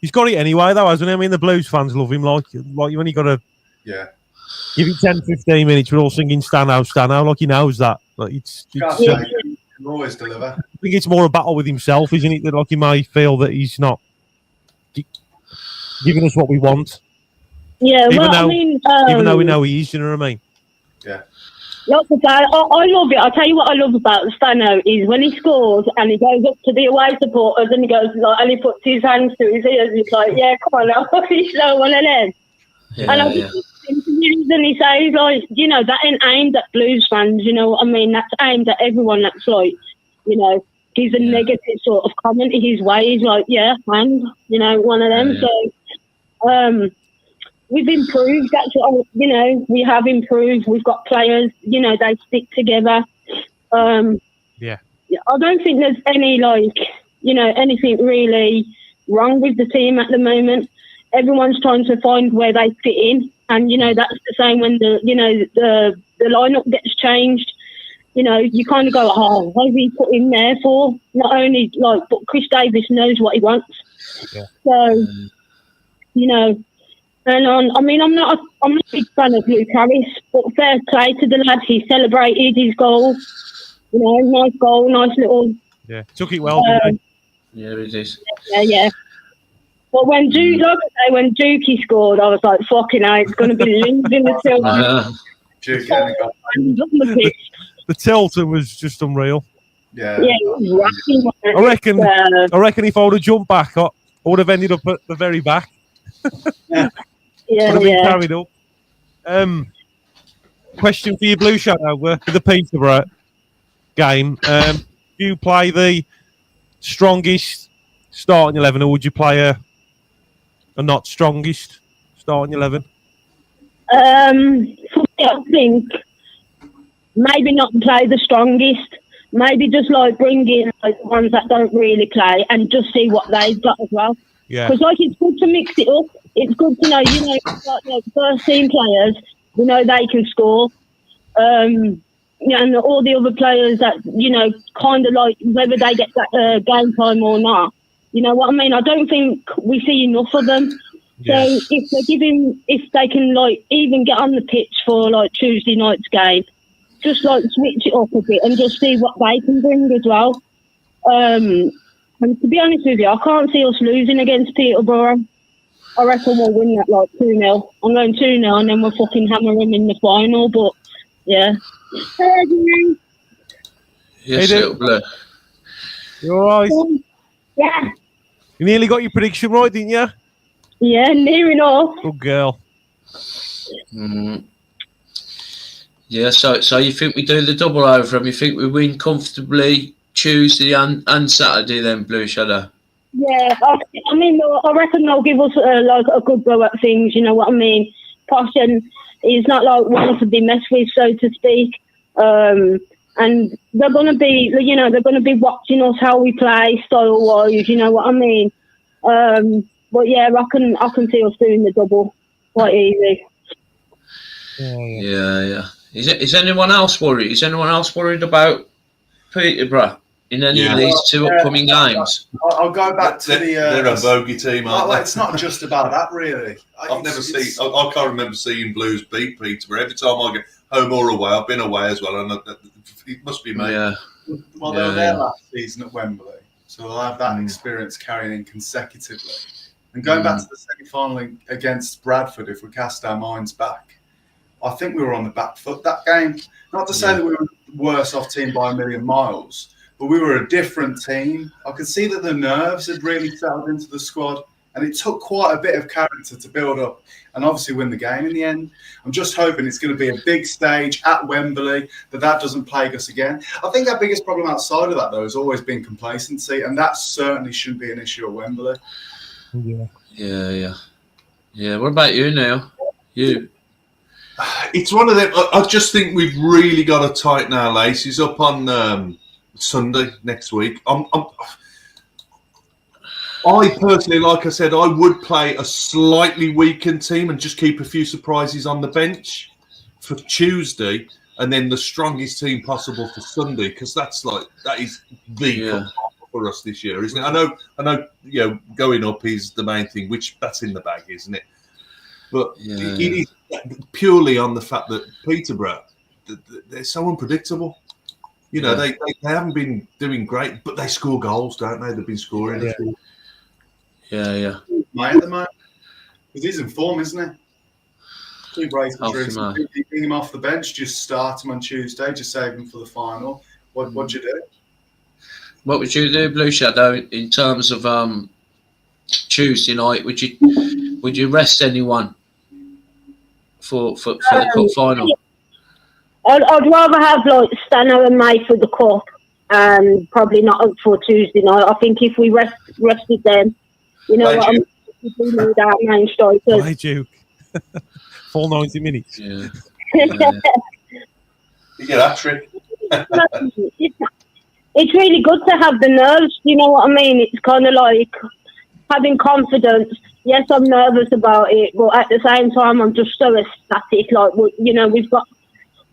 He's got it anyway, though, hasn't he? I mean, the Blues fans love him. Like you only got to give it 10, 15 minutes. We're all singing Stano. He knows that. He'll always deliver. I think it's more a battle with himself, isn't it? That he may feel that he's not giving us what we want. Yeah, even though we know he is, you know what I mean? Yeah. Like I say, I love it. I'll tell you what I love about Stano is when he scores and he goes up to the away supporters and he goes like, and he puts his hands to his ears. He's like, "Yeah, come on, now." He's like one of them. Yeah, And I think interviews and he says like, you know, that ain't aimed at Blues fans. You know what I mean? That's aimed at everyone. That's like, you know, gives a negative sort of comment in his way. He's like, "Yeah, and you know, one of them." So, we've improved. That's what you know. We have improved. We've got players. You know, they stick together. Yeah. I don't think there's any like, you know, anything really wrong with the team at the moment. Everyone's trying to find where they fit in, and you know that's the same when the lineup gets changed. You know, you kind of go, "Oh, what is he put in there for?" Not only like, but Chris Davis knows what he wants. Yeah. So, you know. And I mean, I'm not a big fan of Luke Harris, but fair play to the lad. He celebrated his goal. You know, nice goal, nice little. Yeah, took it well, didn't he? Yeah, it is. Yeah. But when Duke, like I say, when Dukey scored, I was like, "Fucking hell, it's going to be losing the tilt." Duke getting a goal. The tilter was just unreal. Yeah. Yeah, it was rocking. I reckon if I would have jumped back, I would have ended up at the very back. Yeah, would have been carried up. Question for you, Blue Shadow, with the Peterborough game. Do you play the strongest starting 11, or would you play a not strongest starting 11? For me, I think maybe not play the strongest. Maybe just like bring in like the ones that don't really play and just see what they've got as well. Yeah. Because like it's good to mix it up. It's good to know, you know, like first team players, you know, they can score. Yeah, and all the other players that, you know, kind of like whether they get that game time or not. You know what I mean? I don't think we see enough of them. Yeah. So if they can like even get on the pitch for like Tuesday night's game, just like switch it up a bit and just see what they can bring as well. And to be honest with you, I can't see us losing against Peterborough. I reckon we'll win that like 2-0. I'm going 2-0 and then we'll fucking hammer them in the final. But yeah. Yes, Hey, it'll Blue. You all right? Yeah. You nearly got your prediction right, didn't you? Yeah, near enough. Good girl. Yeah, so you think we do the double over and you think we win comfortably Tuesday and Saturday then, Blue Shadow? Yeah, I mean, I reckon they'll give us like a good go at things, you know what I mean? Passion is not like one to be messed with, so to speak. And they're going to be, you know, they're going to be watching us how we play style-wise, you know what I mean? But yeah, I can see us doing the double quite easy. Yeah. Is anyone else worried? Is anyone else worried about Peterborough in any of these two upcoming games? I'll go back to they're a bogey team, aren't they? It's not just about that, really. I can't remember seeing Blues beat Peterborough. Every time I get home or away, I've been away as well, and it must be me. Yeah. Well, they were there last season at Wembley, so they'll have that experience carrying in consecutively. And going back to the semi-final against Bradford, if we cast our minds back, I think we were on the back foot that game. Not to say that we were the worse off team by a million miles, but we were a different team. I could see that the nerves had really settled into the squad, and it took quite a bit of character to build up and obviously win the game in the end. I'm just hoping it's going to be a big stage at Wembley, that doesn't plague us again. I think our biggest problem outside of that, though, has always been complacency, and that certainly shouldn't be an issue at Wembley. Yeah. What about you, Neil? You? It's one of them. I just think we've really got to tighten our laces up on Sunday next week. I personally, like I said, I would play a slightly weakened team and just keep a few surprises on the bench for Tuesday, and then the strongest team possible for Sunday, because that is the for us this year, isn't it? I know. You know, going up is the main thing, which that's in the bag, isn't it? But it is purely on the fact that Peterborough, they're so unpredictable. You know, they haven't been doing great, but they score goals, don't they? They've been scoring. Yeah. Mate, at the moment, because he's in form, isn't he? Keep raising Off drinks. him out. You bring him off the bench, just start him on Tuesday, just save him for the final. What'd you do? What would you do, Blue Shadow, in terms of Tuesday night? Would you rest anyone for the cup final? I'd rather have like Stano and May for the cup, and probably not for Tuesday night. I think if we rested them, you know what I mean. We need our main strikers. Why, Duke? Full 90 minutes. Yeah. You get that trick. It's really good to have the nerves. You know what I mean? It's kind of like having confidence. Yes, I'm nervous about it, but at the same time, I'm just so ecstatic. Like, you know, we've got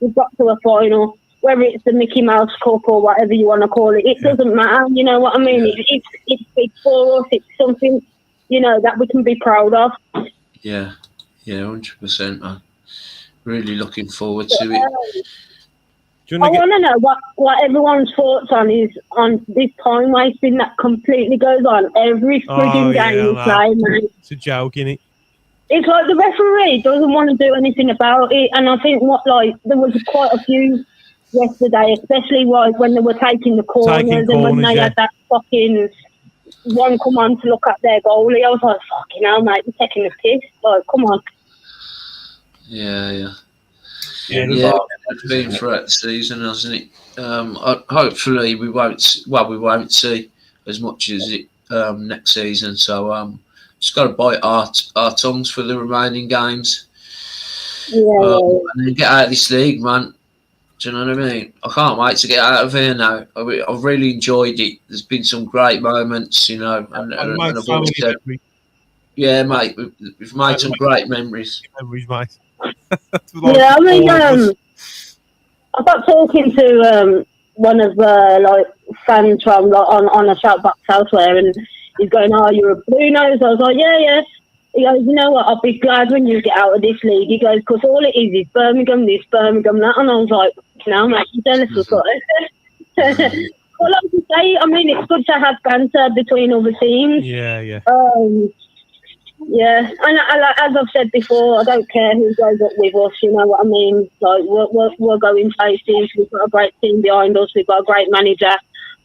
to a final, whether it's the Mickey Mouse Cup or whatever you want to call it. It doesn't matter. You know what I mean? Yeah. It's big for us. It's something, you know, that we can be proud of. Yeah, 100%, man. Really looking forward to it. Do you I want to want to know what everyone's thoughts on this time wasting that completely goes on every frigging game we play, man. It's a joke, innit? It's like the referee doesn't want to do anything about it, and I think there was quite a few yesterday, especially when they were taking the corners and when they had that fucking one come on to look at their goalie. I was like, fucking hell, mate, you're taking the piss. Like, come on. Yeah. Yeah, It's been throughout the season, hasn't it? Hopefully we won't see as much as it next season. So just got to bite our tongues for the remaining games. Yeah. And then get out of this league, man. Do you know what I mean? I can't wait to get out of here now. I've really enjoyed it. There's been some great moments, you know. And I've always said, yeah, mate, we've made some great memories. Memories, mate. Yeah, I mean, I got talking to one of like fans from like, on a shout back elsewhere, and he's going, "Oh, you're a Bluenose." I was like, "Yeah." He goes, "You know what? I'll be glad when you get out of this league." He goes, "Because all it is Birmingham this, Birmingham that," and I was like, "No, mate, you're jealous of it." Well, like you say, I mean, it's good to have banter between other teams. Yeah. Yeah, and as I've said before, I don't care who goes up with us. You know what I mean? Like we're going places. We've got a great team behind us. We've got a great manager.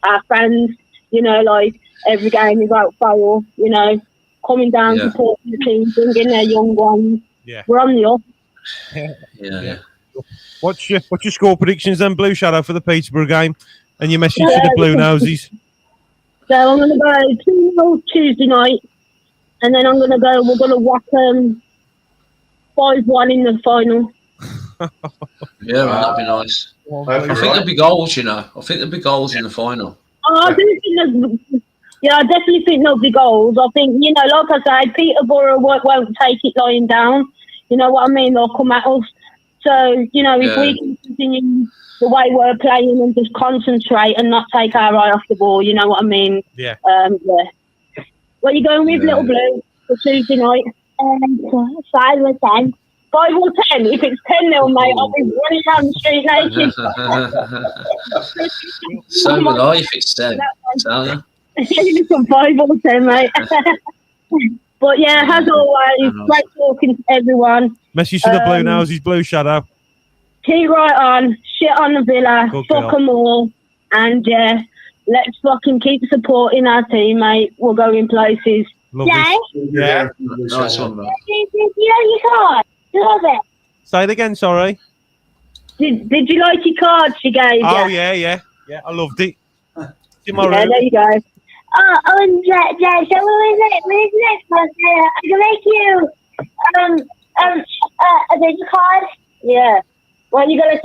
Our fans, you know, like every game without fail. You know, coming down supporting the team, bringing their young ones. Yeah, we're on the up. Yeah. What's your score predictions then, Blue Shadow, for the Peterborough game, and your message to the Bluenoses? So I'm going to go 2-0 Tuesday night. And then we're going to whack 5-1 in the final. Yeah, that'd be nice. I think there'll be goals, you know. I think there'll be goals in the final. I do think I definitely think there'll be goals. I think, you know, like I said, Peterborough won't take it lying down. You know what I mean? They'll come at us. So, you know, if we can continue the way we're playing and just concentrate and not take our eye off the ball, you know what I mean? Yeah. What are you going with, Little Blue, for Tuesday night? 5 or 10. 5 or 10? If it's 10-0, mate, I'll be running down the street naked. So will I if it's 10. Tell you. It's 5 or 10, mate. But yeah, as always, great talking to everyone. Message to the Bluenoses, Blue Shadow. Keep right on. Shit on the Villa. Fuck them all. And yeah. Let's fucking keep supporting our team, mate. We're going places. Yeah. Nice one, man. Did you like your card? Love it. Say it again, sorry. Did you like your card she gave you? Oh, yeah, I loved it. Yeah, there you go. Oh, so what is it? Next month? I can make you a big card. Yeah. What you gotta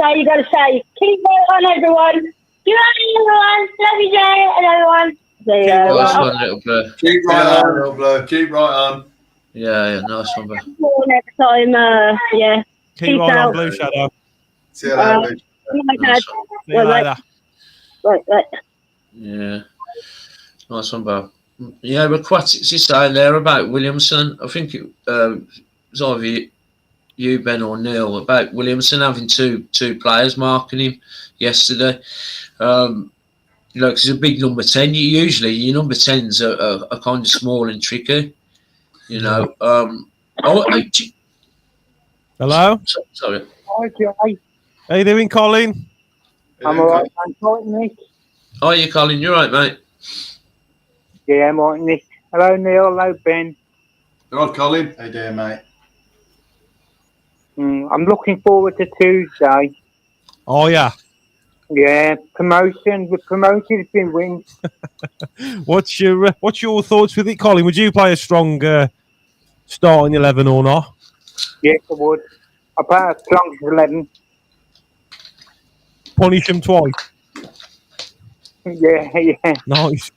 say? Keep right on, everyone. Keep on, everyone. Love you, Jay, and everyone. Nice one, Little Blue. Keep right on, Little Blue. Keep right on. Yeah, nice one, bro. Next time, yeah. Keep right on, Blue Shadow. See you later. See you later. Right. Yeah. Nice one, bro. Yeah, but Quatics is saying there about Williamson. I think it was either you, Ben, or Neil, about Williamson having two players marking him yesterday. You know, because he's a big number 10. Usually, your number 10s are kind of small and tricky. You know, Hello? Sorry. Hi, Jay. How you doing, Colin? I'm alright, thanks, right, Nick. Oh, you Colin? You're right, mate. Yeah, I'm alright, Nick. Hello, Neil. Hello, Ben. All right, Colin. Hey there, mate. I'm looking forward to Tuesday. Oh, yeah. Yeah, promotion. The promotion has been win. What's your thoughts with it, Colin? Would you play a strong starting 11 or not? Yes, I would. I play a strong 11. Punish them twice. Yeah, yeah. Nice.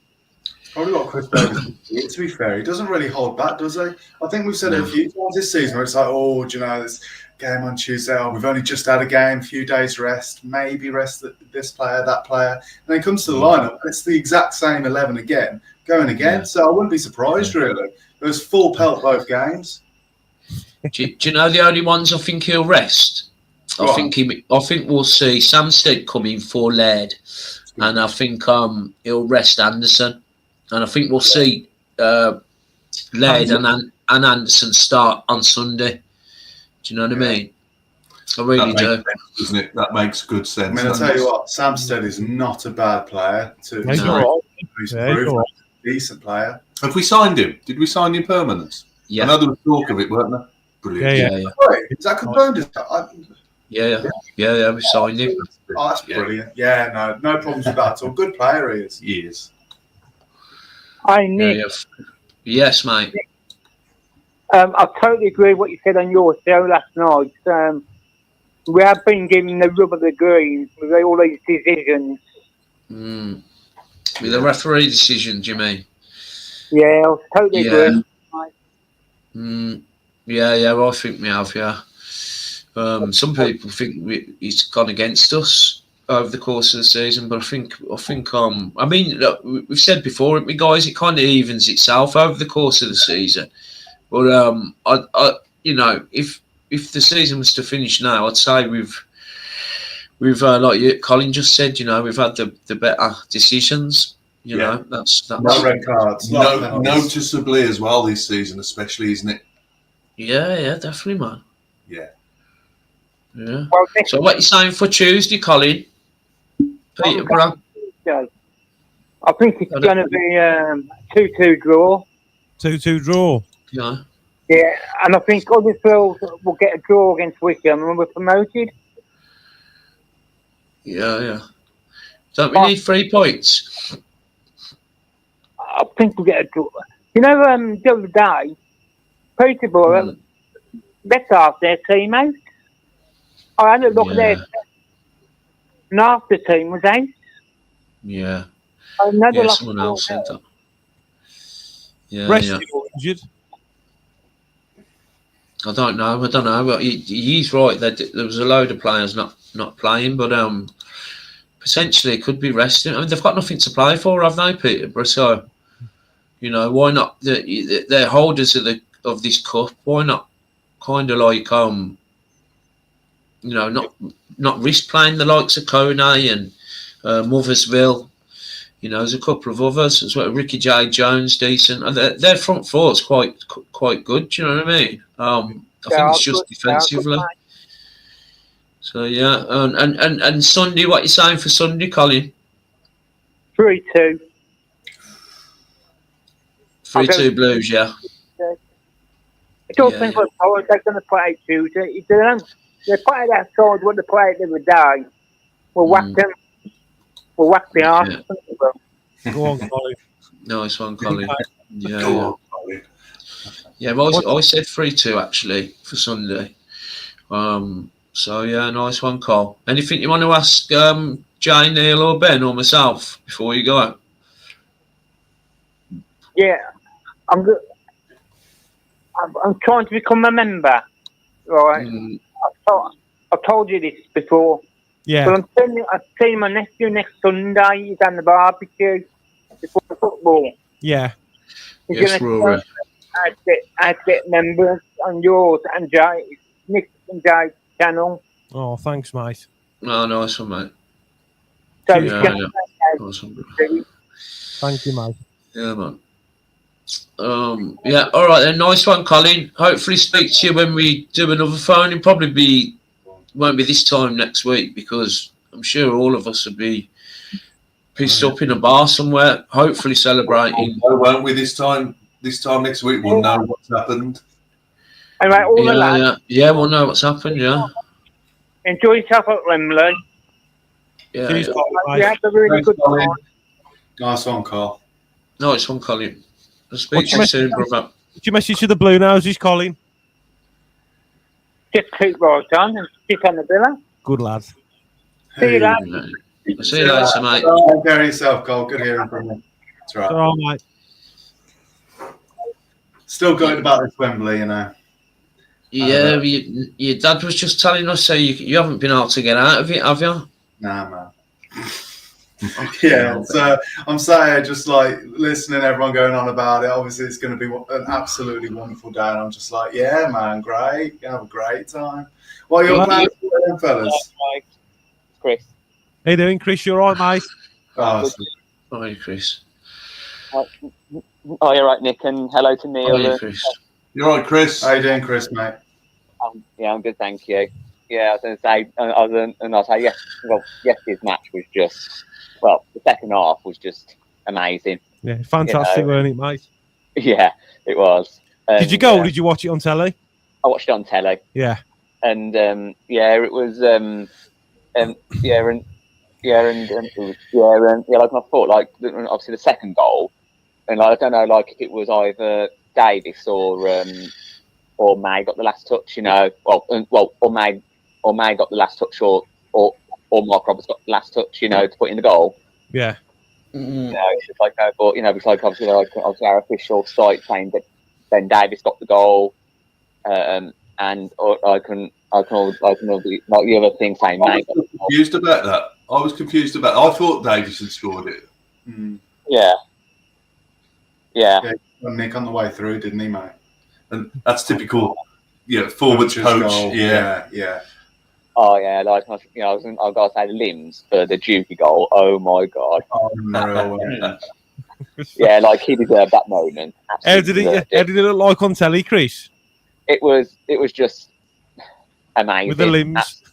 Probably got Chris Davis. To be fair, he doesn't really hold back, does he? I think we've said it a few times this season where it's like, oh, do you know, this game on Tuesday, oh, we've only just had a game, few days rest, maybe rest this player, that player. And then it comes to the lineup, and it's the exact same 11 again, going again. So I wouldn't be surprised, really. It was full pelt both games. Do you know the only ones I think he'll rest? I think we'll see Samstead come in for Laird, and I think he'll rest Anderson, and I think we'll see Laird and Anderson start on Sunday. Do you know what I mean? I really do. Sense, doesn't it? That makes good sense. I mean, I'll tell you what, Samstead is not a bad player. He's all right. Decent player. Have we signed him? Did we sign him permanent? Yeah. I know there was talk of it, weren't there? Brilliant. Yeah. Wait, is that confirmed? Yeah, we signed him. Oh, that's brilliant. Yeah, no problems with that at all. Good player he is. He is. Hi, Nick. Yes, mate. I totally agree with what you said on your show last night. We have been given the rub of the green with all these decisions. With the referee decisions, you mean? Yeah, I totally agree. Yeah, I think we have, yeah. Some people think he's gone against us over the course of the season, but I think, I mean, look, we've said before, haven't we, guys, it kind of evens itself over the course of the season. But you know, if the season was to finish now, I'd say we've like Colin just said, you know, we've had the better decisions. You know, that's no red cards, noticeably as well this season, especially, isn't it? Yeah, definitely, man. Yeah. Well, So what are you saying for Tuesday, Colin? Peterborough? I think it's going to be 2-2 draw. 2-2 draw. Yeah. Yeah, and I think Huddersfield will get a draw against Wickham and we're promoted. Yeah. Don't we need 3 points? I think we'll get a draw. You know, the other day, Peterborough left half their team out. I had a look at their team, and half the team was out. Yeah. Another someone else said that. Yeah, Rested or injured? I don't know. But he's right. There was a load of players not playing, but potentially it could be resting. I mean, they've got nothing to play for, have they, Peterborough? So, you know, why not? They're holders of this cup. Why not? Kind of like you know, not risk playing the likes of Coney and Mothersville. You know, there's a couple of others as well. Ricky J. Jones, decent. And their front four's quite good. Do you know what I mean? I think it's just defensively. So yeah, and Sunday, what are you saying for Sunday, Colin? 3-2. 3-2 Blues, yeah. I don't think they're going to play Tuesday. They played outside what they played the other day. We'll whack them. We'll whack the arse. Go on, Colin. Nice one, Colin. Yeah. Go on, Colin. Yeah, well, I said 3-2 actually for Sunday. So yeah, nice one, Cole. Anything you want to ask Jay, Neil, or Ben, or myself before you go? Yeah, I'm good. I'm trying to become a member, right? I've told you this before. Yeah. But I'm seeing my nephew next Sunday. He's on the barbecue before the football. Yeah. He's Yes, going to I'd get members on yours and Nick and Jay's channel. Oh, thanks, mate. Oh, nice one, mate. So Yeah. Awesome. Thank you, mate. Yeah, man. Yeah, all right then. Nice one, Colin. Hopefully speak to you when we do another phone. It'll probably won't be this time next week because I'm sure all of us will be pissed up in a bar somewhere, hopefully celebrating. No, won't we this time? This time next week we'll know what's happened. Anyway, all the lads, Yeah, we'll know what's happened. Yeah. enjoy yourself at Wembley. Yeah. Cheers, Yeah. Colin, You mate. had a really good time. Nice one, Carl. Nice one, Colin. I'll speak What's to your you soon, brother. What's your message to the Bluenoses, Colin? Just keep right on and sit on the villa. Good lad. See you later. I'll see you later, mate. Take care of yourself, Carl. Good hearing from you. That's right. All right, mate. Still going about this Wembley, you know. Yeah, your dad was just telling us, so you haven't been able to get out of it, have you? Nah, man. Yeah, so I'm sat here just like listening, everyone going on about it. Obviously, it's going to be an absolutely wonderful day, and I'm just like, yeah, man, great. Have a great time. What are your plans for them, fellas? Chris. How you doing, Chris? You all right, mate? Oh, Hi, Chris. Oh, you're right, Nick, and hello to Neil. Hi, Chris. You all right, Chris? how you doing, Chris, mate? Yeah, I'm good, thank you. Yeah, I was going to say, I'll say, yes. Well, yesterday's match was just, well, the second half was just amazing. Yeah, fantastic, weren't it, mate? Yeah, it was. Did you go? Or did you watch it on telly? I watched it on telly, Yeah. and yeah, it was, like I thought, like obviously the second goal, and like, I don't know, like if it was either Davis or May got the last touch, you know, or May got the last touch, or Mark Roberts got the last touch, you know, to put in the goal. Yeah. You know, it's just like, but you know, it's like obviously our official site saying that Ben Davis got the goal, and or I can like the other thing saying May. I was confused about that. I was confused about. I thought Davis had scored it. Yeah. Nick on the way through, didn't he, mate? And that's typical, forwards coach. Goal. Yeah. Oh yeah, like you know, I've got to say limbs for the Dukey goal. Oh my god. Oh, no. Yeah, like he deserved that moment. How did it look like on telly, Chris? It was just amazing. With the limbs.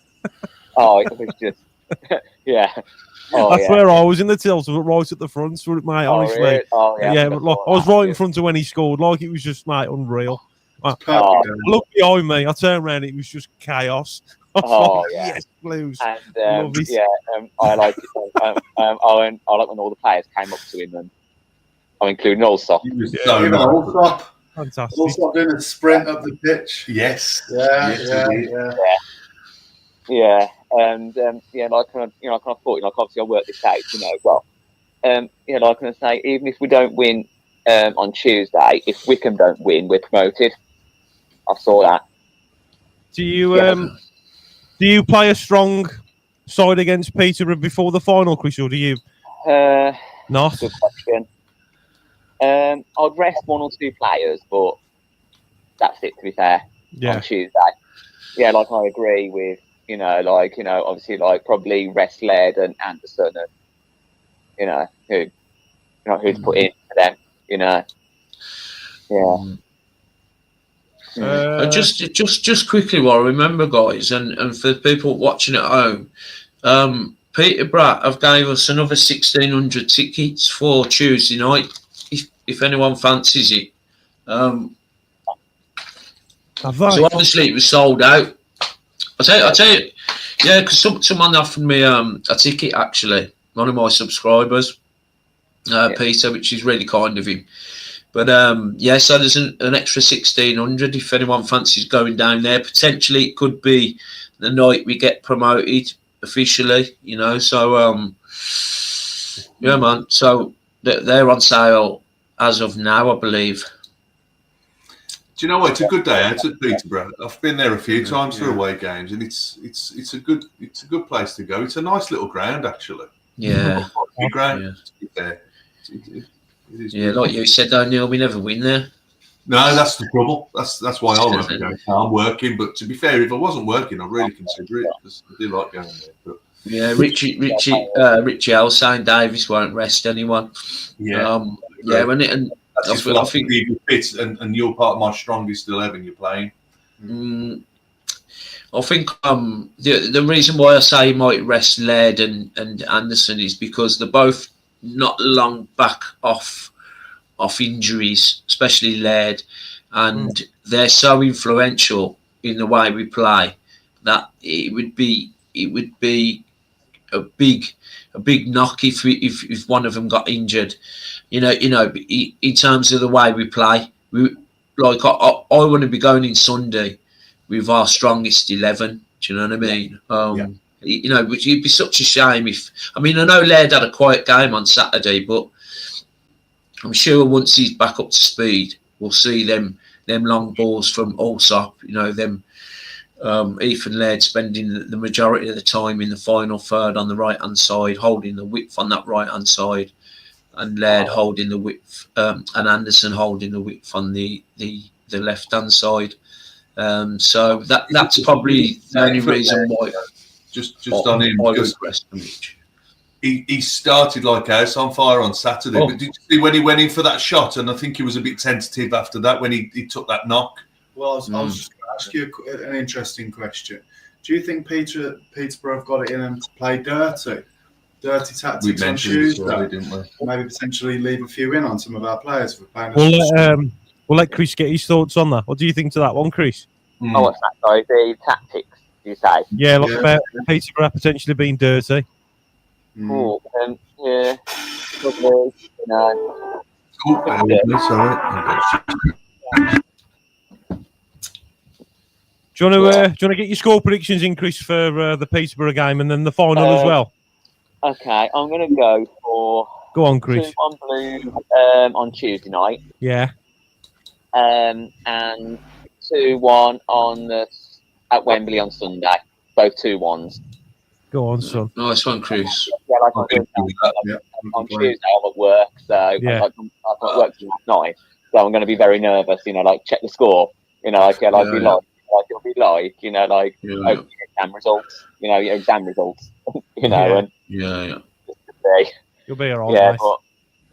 Oh, it was just yeah. Oh, That's yeah. where I was in the tilt, right at the front, mate, honestly. Really? Oh, yeah. Yeah, but like, I was right in front of when he scored. Like, it was just, mate, unreal. I looked behind me, I turned around, it was just chaos. I was like, yeah. Yes, Blues. And Love it. I like it. I like when all the players came up to him, and including Allsop. He was Yeah. so Even nice. Allsop. Fantastic. Allsop doing a sprint up the pitch. Yes. Yeah. Yeah, and like kind of thought, like obviously I worked this out, you know, well, like I say, even if we don't win on Tuesday, if Wycombe don't win, we're promoted. I saw that. Do you play a strong side against Peterborough before the final, Chris, or do you not? Good question. I'd rest one or two players, but that's it. To be fair, on Tuesday, yeah, like I agree with. Obviously, like probably rest Laird and Anderson, and who's put in for them, yeah. Just quickly, while I remember, guys, and for the people watching at home, Peterborough have gave us another 1,600 tickets for Tuesday night. If anyone fancies it, Have they? so obviously it was sold out. I'll tell you, yeah, because someone offered me a ticket, actually, one of my subscribers, Peter, which is really kind of him. But so there's an extra 1,600 if anyone fancies going down there. Potentially it could be the night we get promoted officially, so yeah, man. So they're on sale as of now, I believe. Do you know what? It's a good day out at Peterborough. I've been there a few times for away games, and it's a good place to go. It's a nice little ground, actually. Yeah. Big ground. Yeah. Yeah, like you said, Daniel, we never win there. No, that's the trouble. That's why I won't be going. I'm working, but to be fair, if I wasn't working, I'd really consider it because I do like going there. But yeah, Richie L saying Davis won't rest anyone. Yeah, and That's what I think. Fits, and you're part of my strongest 11 you're playing. I think the reason why I say he might rest Laird and Anderson is because they're both not long back off injuries, especially Laird, and they're so influential in the way we play that it would be a big knock if one of them got injured. You know, in terms of the way we play, I want to be going in Sunday with our strongest 11. Do you know what I mean? You know, which it'd be such a shame if. I mean, I know Laird had a quiet game on Saturday, but I'm sure once he's back up to speed, we'll see them long balls from Allsop. You know, them Ethan Laird spending the majority of the time in the final third on the right hand side, holding the width on that right hand side, and Laird holding the width, and Anderson holding the width on the left hand side. So that's probably the only reason why. Just on him, he started like house on fire on Saturday. But did you see when he went in for that shot? And I think he was a bit tentative after that when he took that knock. Well, I was just going to ask you an interesting question. Do you think Peterborough have got it in them to play dirty tactics on Tuesday? Didn't we? Or maybe potentially leave a few in on some of our players for playing. We'll let Chris get his thoughts on that. What do you think to that one, Chris? Oh, what's that? Sorry, the tactics, you say? Yeah, look about Peterborough potentially being dirty. Oh, yeah. Probably, you know. Do you want to get your score predictions in, Chris, for the Peterborough game and then the final as well? Okay, I'm going to go for. Go on, Chris. 2-1 Blue on Tuesday night. Yeah. And 2-1 at Wembley on Sunday. Both 2-1s. Go on, son. Nice one, Chris. Yeah, like on Tuesday I'm at work, so I'm at work last night, so I'm going to be very nervous. You know, like check the score. You know, it'll be like, you know, like opening exam results. You know, your exam results. You know, and you'll be alright. Yeah, nice. but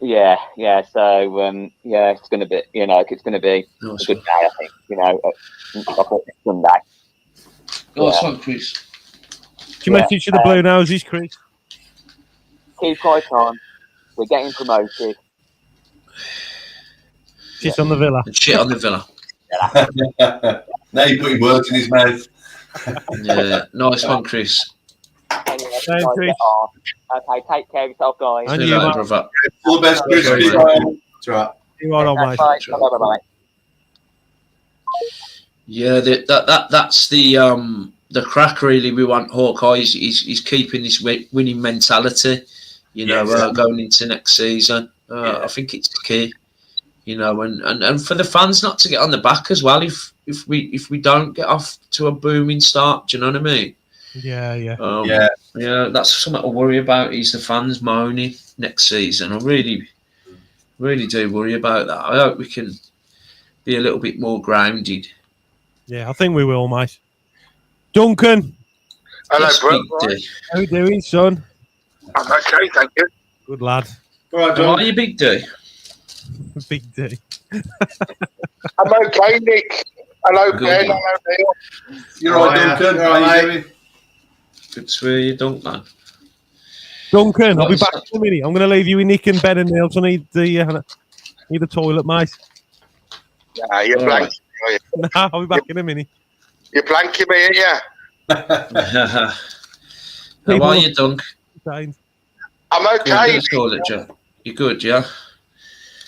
yeah. So it's going to be, you know, it's going to be a good day. I think, you know, Sunday. Nice one, Chris. Do you message to the Bluenoses, Chris? Keep quiet on. We're getting promoted. Shit on the Villa. Shit on the Villa. Now you're putting words in his mouth. Yeah, nice one, Chris. Anyway, Thanks, Chris. Okay, take care of yourself, guys. And See you, later, brother. All the best, Chris. That's right. You are on, mate. Bye. Yeah, that's the crack really. We want Hawkeye. He's keeping this winning mentality. You know, going into next season. I think it's key. You know, and for the fans not to get on the back as well. If we don't get off to a booming start, do you know what I mean? Yeah. Yeah. That's something to worry about. Is the fans moaning next season? I really do worry about that. I hope we can be a little bit more grounded. Yeah, I think we will, mate. Duncan. Hello, bro. How you doing, son? I'm okay, thank you. Good lad. All right, How John. are you, Big D? Big D. I'm okay, Nick. Hello, Ben. Hello, Neil. You're all right, Duncan. All right, How you doing? Good to hear you, Duncan. Duncan, I'll be back in a minute. I'm going to leave you with Nick and Ben and Neil. So I need the toilet, mate. Nah, you're blanking. No, I'll be back in a minute. You're blanking me, ain't you? How are you, Dunk? Fine. I'm okay. You're good, yeah?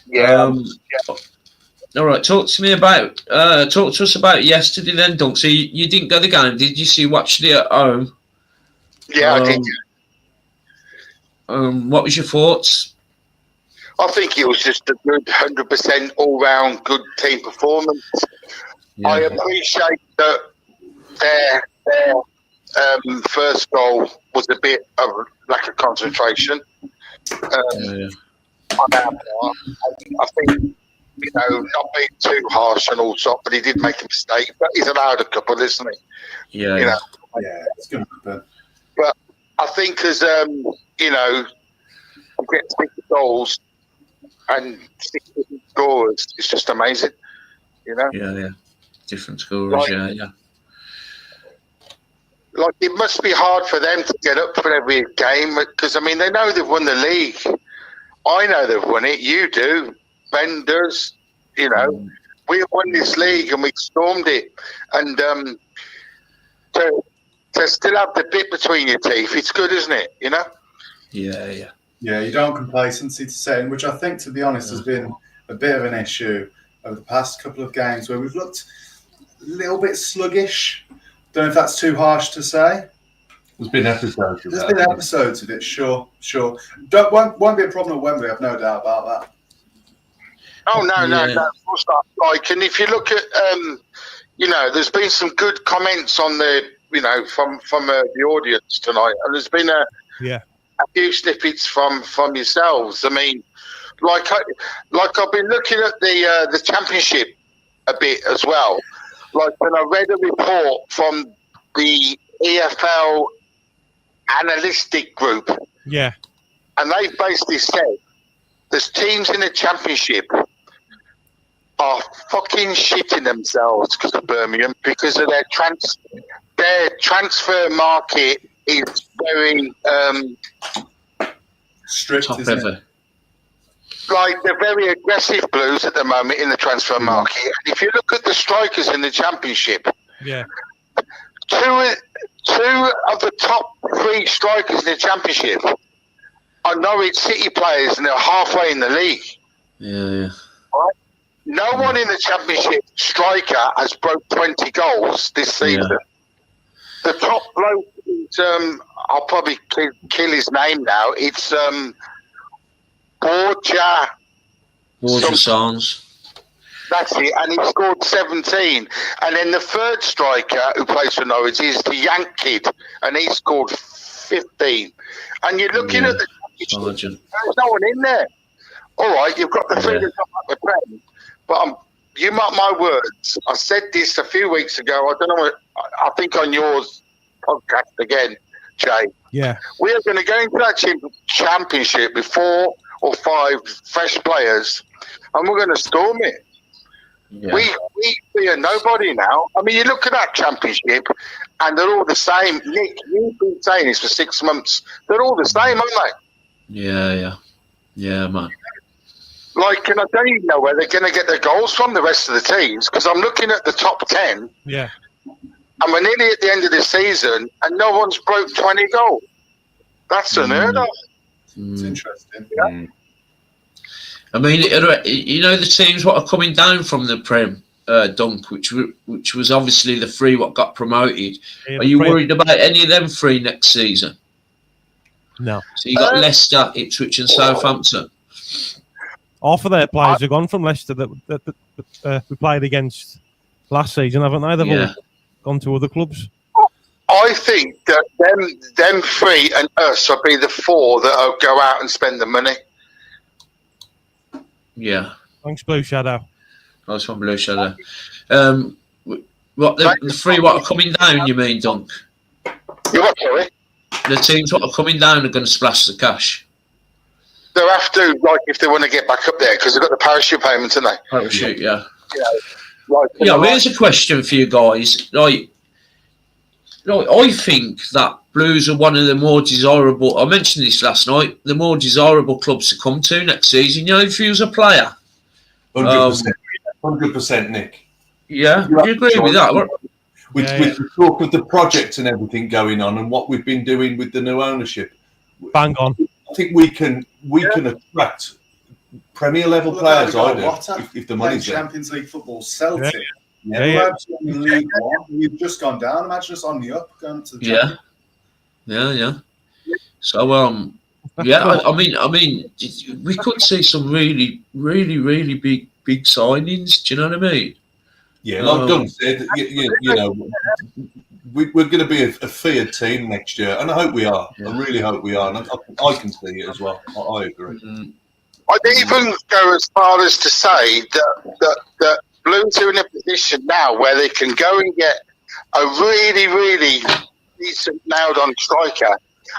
Yeah. All right, talk to us about yesterday then, Dunk. So you didn't go to the game, did you? So you watched it at home? Yeah, I did. What was your thoughts? I think it was just a good 100% all-round good team performance. Yeah. I appreciate that their first goal was a bit of lack of concentration on our part. I think, you know, not being too harsh and all sorts, but he did make a mistake. But he's allowed a couple, isn't he? Yeah. You know. Yeah, it's going to happen. But I think as, you know, I'm getting 6 goals, and 6 different scorers. It's just amazing, you know. Yeah. Different scorers. Yeah. Like, it must be hard for them to get up for every game because, I mean, they know they've won the league. I know they've won it. You do. Ben does. You know, we won this league and we stormed it. And to still have the bit between your teeth, it's good, isn't it? You know? Yeah. Yeah, you don't want complacency to set in, which I think, to be honest, has been a bit of an issue over the past couple of games where we've looked a little bit sluggish. Don't know if that's too harsh to say. There's been episodes of There's that. been episodes of it, sure. Won't be a problem at Wembley, I've no doubt about that. Oh, no, of course not. Like, and if you look at, you know, there's been some good comments on the, you know, from the audience tonight, and there's been a few snippets from yourselves. I mean, like I've been looking at the championship a bit as well. Like, when I read a report from the EFL analytic group, and they basically said there's teams in the championship are fucking shitting themselves because of Birmingham, because of their transfer market is very strict, isn't it? Like, they're very aggressive, Blues, at the moment in the transfer market. And if you look at the strikers in the championship, two of the top 3 strikers in the championship are Norwich City players, and they're halfway in the league. Yeah. Right? No one in the championship striker has broke 20 goals this season. The top bloke is, I'll probably kill his name now. It's Songs. That's it, and he scored 17. And then the third striker who plays for Norwich is the Yank kid, and he scored 15. And you're looking at the championship, there's no one in there. All right, you've got the 3 that come up the Prem, but you mark my words. I said this a few weeks ago. I don't know. I think on yours podcast again, Jay. Yeah. We are going to go into that championship with 4 or 5 fresh players, and we're going to storm it. Yeah. We are nobody now. I mean, you look at that championship, and they're all the same. Nick, you've been saying this for 6 months. They're all the same, aren't they? Yeah, man. Like, and I don't even know where they're going to get their goals from, the rest of the teams, because I'm looking at the top 10. Yeah. And we're nearly at the end of the season, and no one's broke 20 goals. That's unheard of. It's interesting. Yeah. I mean, you know, the teams what are coming down from the Prem, Dunk, which was obviously the 3 what got promoted. Are you worried about any of them 3 next season? No. So you got Leicester, Ipswich, and Southampton. Half of their players have gone from Leicester that we played against last season, haven't they? They've all gone to other clubs. I think that them 3 and us will be the 4 that'll go out and spend the money. Yeah. Thanks, Blue Shadow. Nice one, Blue Shadow. What the 3 what are coming down? You mean, Dunk? You what, sorry? The teams what are coming down are going to splash the cash. They'll have to, like, if they want to get back up there, because they've got the parachute payments, haven't they? Parachute, yeah. Yeah, here's a question for you guys. Like, I think that Blues are one of the more desirable, I mentioned this last night, the more desirable clubs to come to next season. You know, if you was a player. 100%. 100%, Nick. Yeah, do you agree with that? With the talk of the project and everything going on and what we've been doing with the new ownership. Bang on. I think we can attract Premier level players, if the money's there. Champions League football, Celtic. Yeah. League One. We've just gone down. Imagine us on the up, going to the Yeah. So I mean, we could see some really big signings. Do you know what I mean? Yeah, like Dunn said, you know, we're going to be a feared team next year, and I hope we are. I really hope we are, and I can see it as well. I agree. I'd even go as far as to say that Blues are in a position now where they can go and get a really decent nailed-on striker,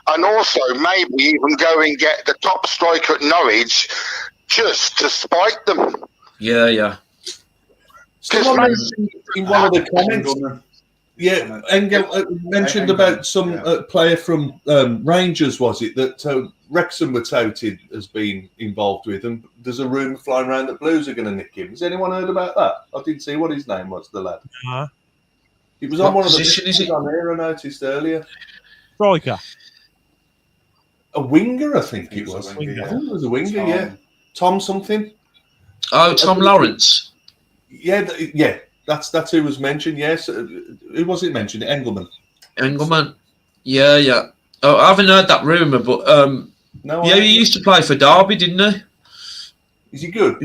and also maybe even go and get the top striker at Norwich just to spite them. Yeah. Someone mentioned in one of the comments. Yeah, Engel mentioned about some player from Rangers, was it, that Wrexham were touted as being involved with, and there's a rumour flying around that Blues are going to nick him. Has anyone heard about that? I didn't see what his name was, the lad. It was on one of the positions on here, I noticed earlier. Striker. A winger, I think it was. I think it was a winger, yeah. Tom something. Oh, Tom Lawrence. Yeah, that's who was mentioned. Yes, who was it mentioned? Engelman. Yeah. Oh, I haven't heard that rumor, but no. Yeah, he used to play for Derby, didn't he? Is he good?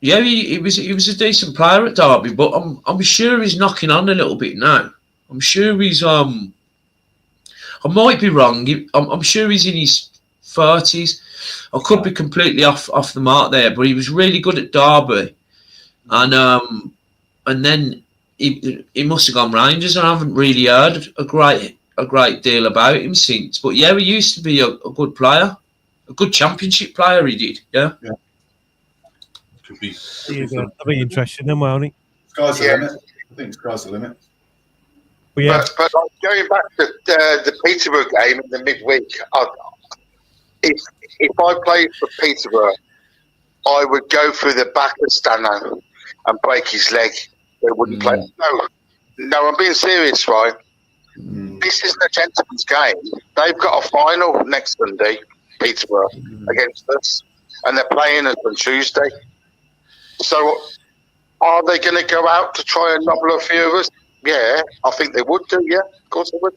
Yeah, he was a decent player at Derby, but I'm sure he's knocking on a little bit now. I'm sure he's I might be wrong. I'm sure he's in his 30s. I could be completely off the mark there, but he was really good at Derby, and then he must have gone Rangers, and I haven't really heard a great deal about him since. But yeah, he used to be a good player, a good championship player. He did, yeah. Could be. That'll be interesting, then, won't it? Sky's the limit. I think sky's the limit. But going back to the Peterborough game in the midweek, if I played for Peterborough, I would go through the back of Stano and break his leg. They wouldn't play. No, I'm being serious, right? This isn't a gentleman's game. They've got a final next Sunday, Peterborough, against us, and they're playing us on Tuesday. So, are they going to go out to try and nobble a few of us? Yeah, I think they would do. Yeah, of course they would.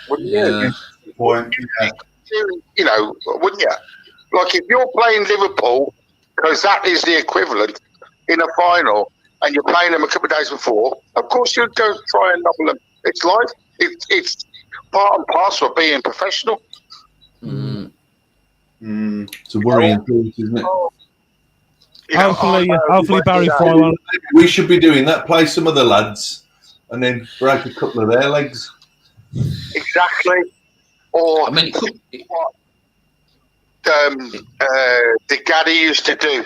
Wouldn't you? You know, wouldn't you? Like if you're playing Liverpool, because that is the equivalent in a final, and you're playing them a couple of days before, of course you'd go try and nobble them. It's life. It's part and parcel of being professional. It's a worrying thought, isn't it? Hopefully Barry Fry. We should be doing that. Play some of the lads, and then break a couple of their legs. Exactly. Or the Gaddy used to do.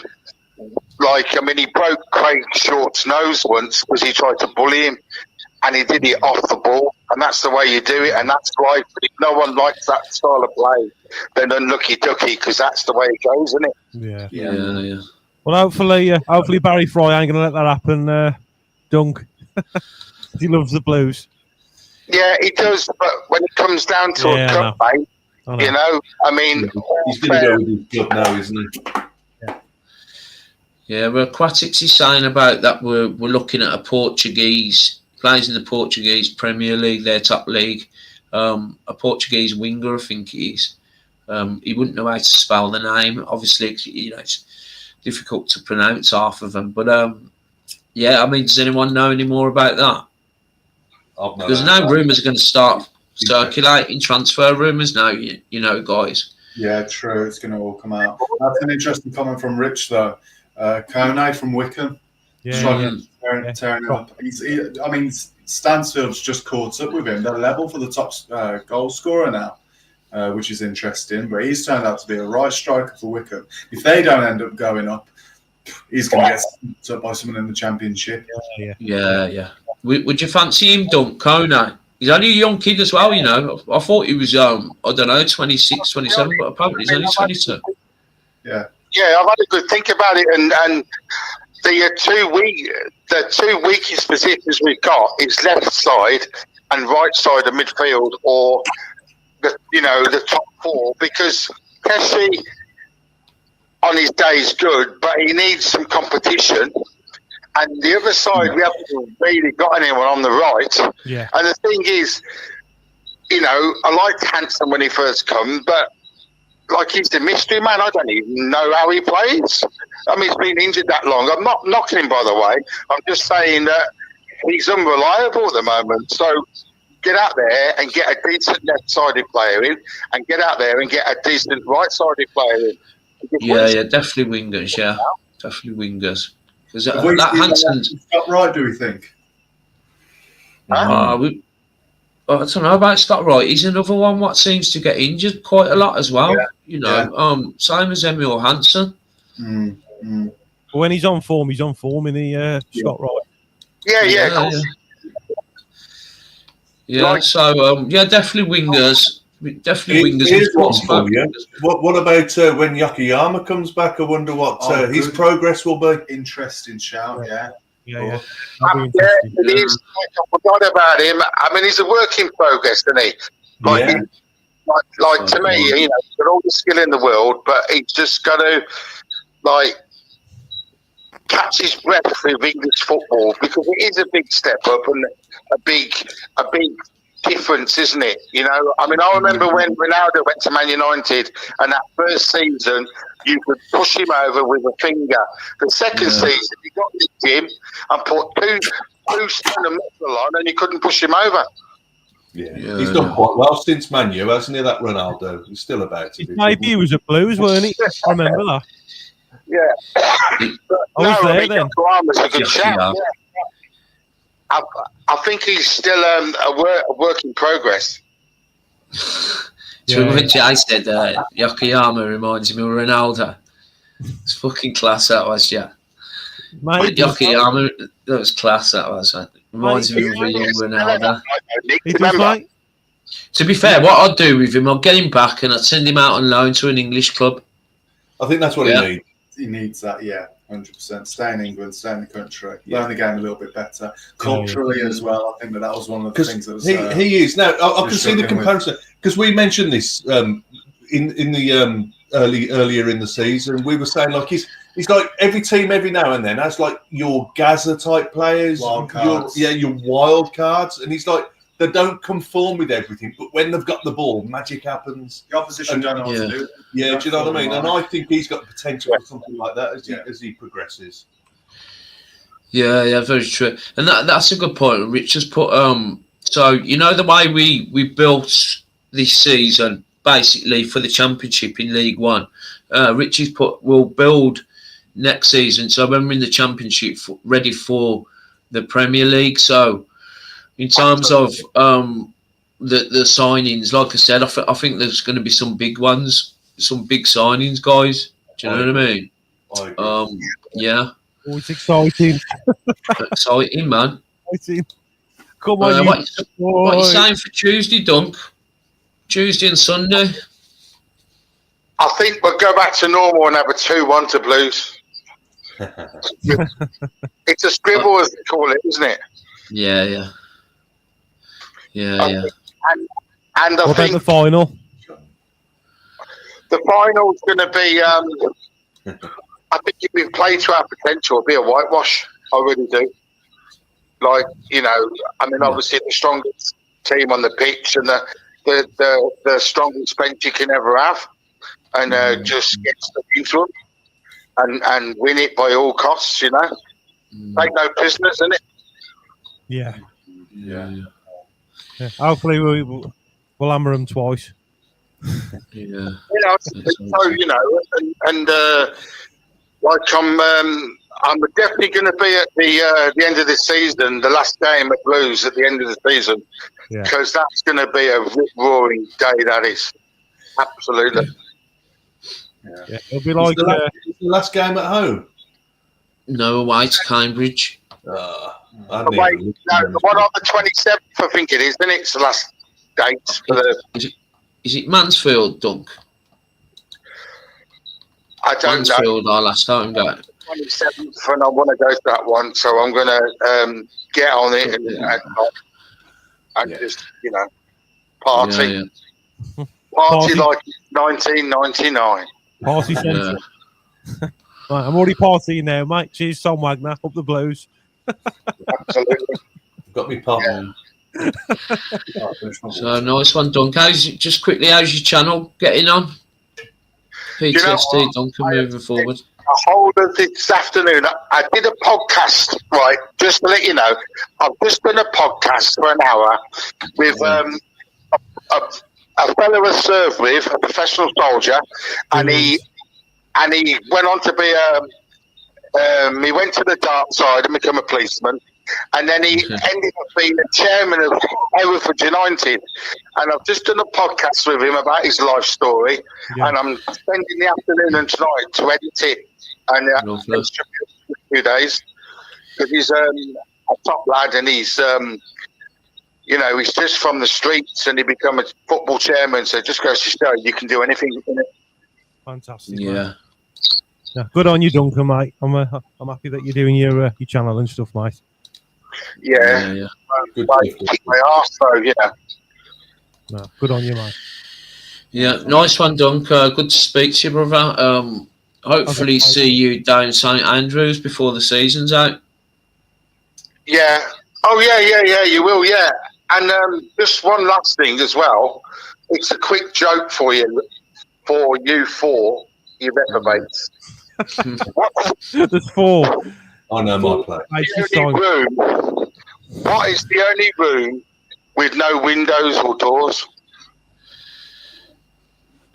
Like, I mean, he broke Craig Short's nose once because he tried to bully him, and he did it off the ball, and that's the way you do it, and that's why if no one likes that style of play, then unlucky ducky, because that's the way it goes, isn't it? Yeah. Well, hopefully Barry Fry ain't going to let that happen, Dunk. He loves the Blues. Yeah, he does, but when it comes down to a cup, mate, you know, I mean... He's going to go with his club now, isn't he? Yeah, well, 𝒂𝒄𝒄𝒆𝒄 is saying about that we're looking at a Portuguese, plays in the Portuguese Premier League, their top league, a Portuguese winger, I think he is. He wouldn't know how to spell the name, obviously, you know, it's difficult to pronounce half of them. But, yeah, I mean, does anyone know any more about that? Because now rumours are going to start circulating, transfer rumours now, you know, guys. Yeah, true. It's going to all come out. That's an interesting comment from Rich, though. Kone from Wickham. Tearing up. I mean, Stansfield's just caught up with him. They're level for the top goal scorer now, which is interesting. But he's turned out to be a right striker for Wickham. If they don't end up going up, he's going to get stopped up by someone in the Championship. Yeah. Would you fancy him, Dunk, Kone? He's only a young kid as well, you know. I thought he was, I don't know, 26, 27, but apparently he's only 22. Yeah, I've had a good think about it, and the two weakest positions we've got is left side and right side of midfield, or the top four, because Pesci on his day is good, but he needs some competition. And the other side, we haven't really got anyone on the right. Yeah. And the thing is, you know, I liked Hansen when he first come, but like he's the mystery man. I don't even know how he plays. I mean, he's been injured that long. I'm not knocking him, by the way. I'm just saying that he's unreliable at the moment. So get out there and get a decent left-sided player in, and get out there and get a decent right-sided player in. Yeah, definitely wingers. Yeah, definitely wingers. Because that Hansen's got right, do we think? I don't know about Scott Wright. He's another one what seems to get injured quite a lot as well. Yeah. You know, same as Emil Hansen. But when he's on form, in the Scott Wright. Yeah, of course. Yeah, so definitely wingers. Definitely wingers. Here's one for you. What about when Yokoyama comes back? I wonder what his progress will be. Interesting shout, yeah. Yeah, it is. I forgot about him. I mean, he's a work in progress, isn't he? Like to me, you know, he's got all the skill in the world, but he's just got to catch his breath with English football, because it is a big step up and a big difference, isn't it? You know, I mean, I remember when Ronaldo went to Man United, and that first season you could push him over with a finger. The second season you got to him and put two stone of metal on, and you couldn't push him over. Yeah, he's done quite well since Man U, hasn't he? That Ronaldo, he's still about to. His debut was at Blues, weren't he? I remember that. Yeah, I was there then. A good shout. Yeah. I think he's still a work in progress. So what Jay said, Yokoyama reminds me of Ronaldo. It's fucking class, that was, yeah. Yokoyama, that was class, that was. Reminds me of a young Ronaldo. To be fair, what I'd do with him, I'd get him back and I'd send him out on loan to an English club. I think that's what he needs. He needs that, 100%. Stay in England, stay in the country, learn the game a little bit better. Culturally as well, I think that was one of the things that was... He is. Now, I can see the comparison, because we mentioned this in the earlier in the season. We were saying, like, he's like every team every now and then has, like, your Gaza type players. Wild cards. Your wild cards. And he's like, they don't conform with everything, but when they've got the ball, magic happens. The opposition don't know what to do. Yeah, do you know what I mean? And I think he's got potential for something like that as he progresses. Yeah, very true. And that's a good point. Rich has put so you know the way we built this season basically for the championship in League One. Rich has put we'll build next season. So when we're in the championship, ready for the Premier League. So in terms of the signings, like I said, I think there's going to be some big ones, some big signings, guys. Do you know what I mean? Yeah. Oh, it's exciting. Exciting, man. Come on, what are you saying for Tuesday, Dunk? Tuesday and Sunday? I think we'll go back to normal and have a 2-1 to Blues. It's a scribble, as they call it, isn't it? Yeah. And I what think about the final? The final's going to be, I think if we play to our potential, it'll be a whitewash. I really do. Like, you know, I mean, obviously the strongest team on the pitch and the strongest bench you can ever have, and just get stuck into them and win it by all costs, you know. Take no prisoners, innit? Yeah. Hopefully we'll hammer them twice. You know, so, you know, and like I'm definitely going to be at the end of the season, the last game at Blues at the end of the season, because that's going to be a rip-roaring day. That is absolutely. Yeah, it'll be like the last game at home. No, away to Cambridge. The one on the 27th, I think it is. Then it's the last date for the. Is it Mansfield, Dunk? I don't Mansfield, know. Our last home game. 27th, and I want to go to that one, so I'm going to get on it and just, you know, party. Party like 1999. Party centre. Right, I'm already partying now, mate. Cheers, Tom Wagner. Up the Blues. Absolutely. Got me partying. So nice one, Dunk. Just quickly, how's your channel getting on? PTSD, Duncan, moving forward. A whole of this afternoon, I did a podcast, right? Just to let you know, I've just done a podcast for an hour with a fellow I served with, a professional soldier, and he went on to be He went to the dark side and became a policeman. And then he ended up being the chairman of Hereford United. And I've just done a podcast with him about his life story. Yeah. And I'm spending the afternoon and tonight to edit it. And it's a few days. Because he's a top lad and he's, you know, he's just from the streets and he become a football chairman. So it just goes to show you can do anything. Fantastic. Yeah. Yeah. Good on you, Duncan, mate. I'm happy that you're doing your channel and stuff, mate. Yeah. Good. Kick my arse, though, yeah. No, good on you, mate. Yeah, nice one, Dunk. Good to speak to you, brother. Hopefully see you down St Andrews before the season's out. Yeah. Oh, yeah, you will, yeah. And just one last thing as well. It's a quick joke for you four, you reprobates. There's 4. I know my play. What is the only room with no windows or doors?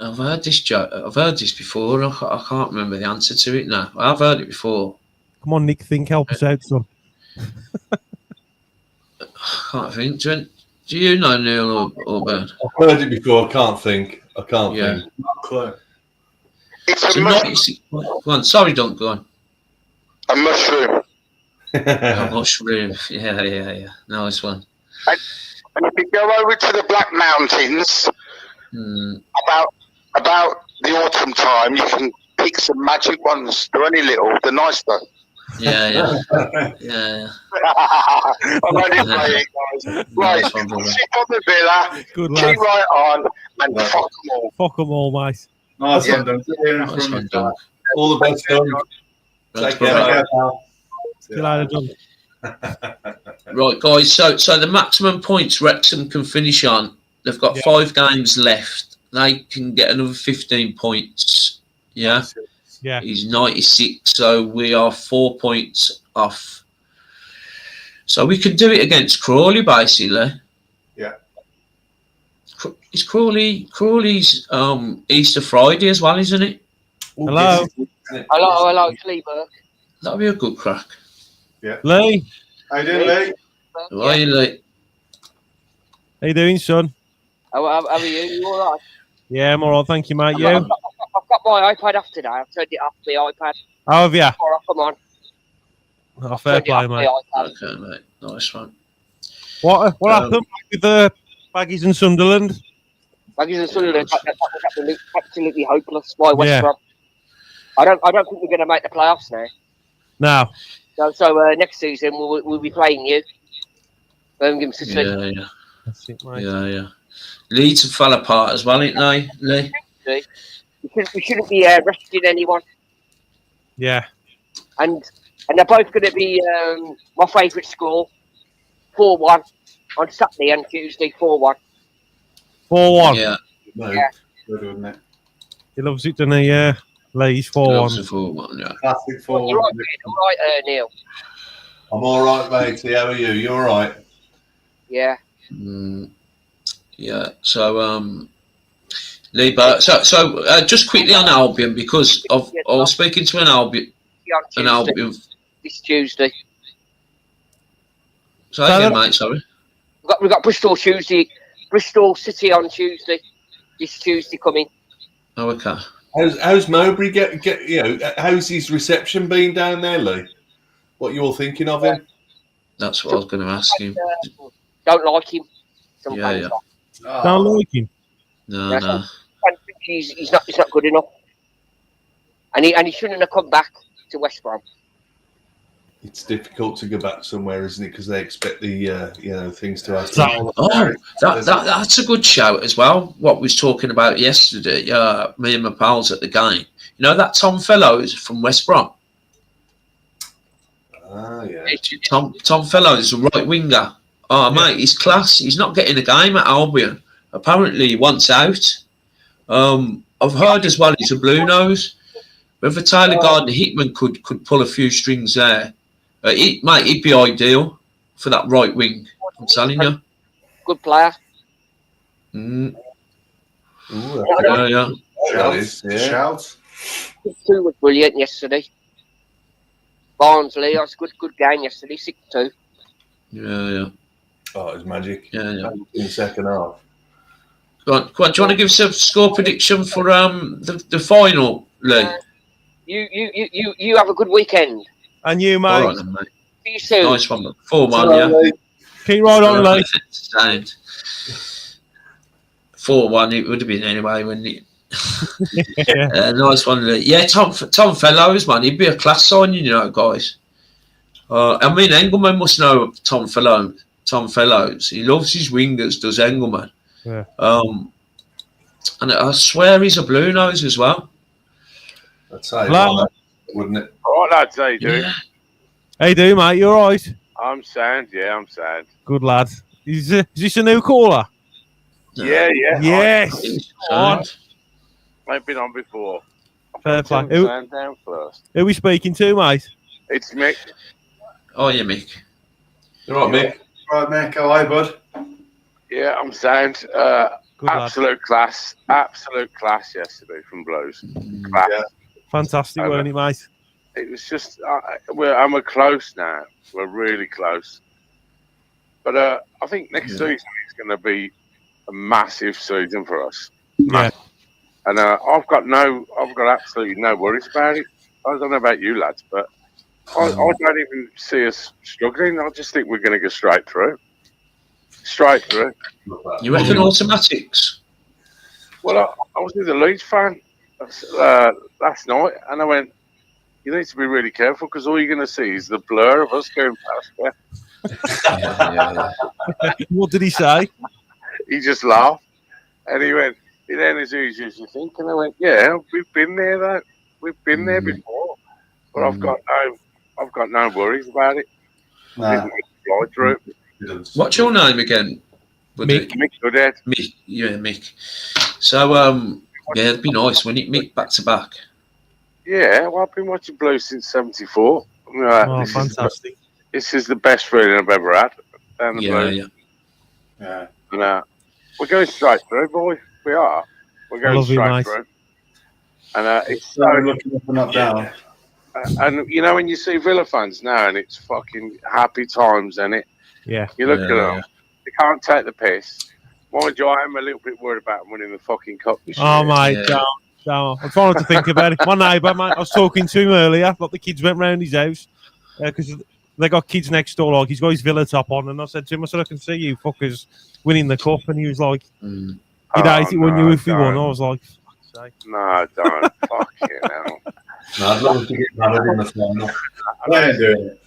I've heard this joke. I've heard this before. I can't remember the answer to it now. I've heard it before. Come on, Nick, help us out, son. I can't think. Do you know, Neil or Ben? I've heard it before. I can't think. Not a clue. It's a mushroom. Go on. Sorry, don't go on. A mushroom. A mushroom. Yeah. Nice one. And if you go over to the Black Mountains, about the autumn time, you can pick some magic ones. They're only little. They're nice though. Yeah. I'm only playing, guys. Right, sit on the villa, good keep right on, and fuck them all. Fuck them all, mate. Nice one, Dunk. All the best, Dunk. Take care. See you later, Dunk. Right, guys. So the maximum points Wrexham can finish on. They've got 5 games left. They can get another 15 points. Yeah. Yeah. He's 96, so we are 4 points off. So we could do it against Crawley, basically. Yeah. Is Crawley's Easter Friday as well, isn't it? Hello. Hello, Lee Burke. That'll be a good crack. Yeah. Lee. How you doing, Lee? How are you, Lee? How you doing, son? How are you? You all right? Yeah, I'm all right, thank you, mate. You? I've got my iPad off today. I've turned it off the iPad. How have you? Oh, come on. Oh, fair play, mate. Okay, mate. Nice one. What happened with the Baggies and Sunderland? Baggies and Sunderland, that was absolutely hopeless. Why West Brom? I don't think we're going to make the playoffs now. No. So next season we'll be playing you. Birmingham City. Yeah. That's it, mate. Yeah. Leeds have fell apart as well, ain't they, Lee? We shouldn't be resting anyone. Yeah. And they're both going to be my favourite score, 4-1 on Saturday and Tuesday, 4-1. 4-1. Yeah. Good, wasn't it? He loves it, doesn't he? Yeah. Leeds 4-1. 4-1, yeah. Classic 4-1. You're all right, Neil. I'm all right, matey. How are you? You all right? Yeah. Yeah. So, Lee, so just quickly on Albion, because I was speaking to an Albion this Tuesday. So again, mate. Sorry. We've got Bristol City on Tuesday. This Tuesday coming. Oh, okay. How's Mowbray get? You know, how's his reception been down there, Lee? What you're thinking of him? That's what I was going to ask him. Don't like him. Yeah. Don't like him. No. I think he's not good enough, and he shouldn't have come back to West Brom. It's difficult to go back somewhere, isn't it? Because they expect the things to happen. That's a good shout as well. What we was talking about yesterday, me and my pals at the game. You know that Tom Fellows from West Brom. Ah, yeah. Tom Fellows, a right winger. Oh, mate, he's class. He's not getting a game at Albion. Apparently, he wants out. I've heard as well he's a blue nose. Whether Tyler Gardner-Hickman could pull a few strings there, he'd be ideal for that right wing. I'm telling you. Good player. Ooh, yeah. Shouts. 2 was brilliant yesterday. Barnsley. That's a good game yesterday, 6-2. Yeah. Oh, it was magic. Yeah. In the second half. Go on. Do you want to give us a score prediction for the final, Lee? You have a good weekend. And you, mate. All right, then, mate. See you soon. Nice one, 4-1, yeah. Keep right on, Lee. Sound. 4-1, it would have been anyway, wouldn't it? Nice one, Lee. Yeah, Tom Fellows, man. He'd be a class signing, you know, guys. I mean, Engelman must know Tom Fellows. He loves his wingers, does Engelman. Yeah. And I swear he's a blue nose as well. I'd say, wouldn't it? All right, lads, how you doing? How you doing, mate? You all right? I'm sound, yeah, I'm sound. Good lad. Is this a new caller? Yeah. Yes. I've been on before. Fair play. Sound down first. Who are we speaking to, mate? It's Mick. Oh, yeah, Mick. You all right, Mick? Right, Mick, how are you, bud? Yeah, I'm sound. Absolute class yesterday from Blues. Class. Yeah. Fantastic, weren't it, mate? It was just, we're close now. We're really close. But I think next season is going to be a massive season for us. Yeah. And I've got absolutely no worries about it. I don't know about you lads, but I don't even see us struggling. I just think we're going to go straight through. Straight through. You reckon automatics? Well, I was with a Leeds fan last night, and I went, you need to be really careful because all you're going to see is the blur of us going past there. What did he say? He just laughed, and he went, "It ain't as easy as you think." And I went, "Yeah, we've been there, though. We've been there before, but I've got no worries about it. Nah. Fly through." What's your name again? Mick. Mick Goodhead. Mick. Yeah, Mick. So, yeah, it'd be nice, wouldn't it? Mick back to back. Yeah, well, I've been watching Blues since '74. Oh, fantastic! This is the best feeling I've ever had. Down the Blues. Yeah. And we're going straight through, boys. We are. We're going straight through. And it's so looking up and not down. And you know when you see Villa fans now, and it's fucking happy times, and it. Yeah. You look at them. They can't take the piss. Mind you, I am a little bit worried about winning the fucking cup this year. Oh, mate, don't. I'm trying not to think about it. My neighbour, mate, I was talking to him earlier. Like the kids went round his house because they got kids next door. Like he's got his Villa top on, and I said to him, I said, I can see you fuckers winning the cup, and he was like, "You'd hate it when you if we won." I was like, "Fuck's sake." No, don't. Fuck you now. No, I'd love to get hammered in the final. I ain't doing it.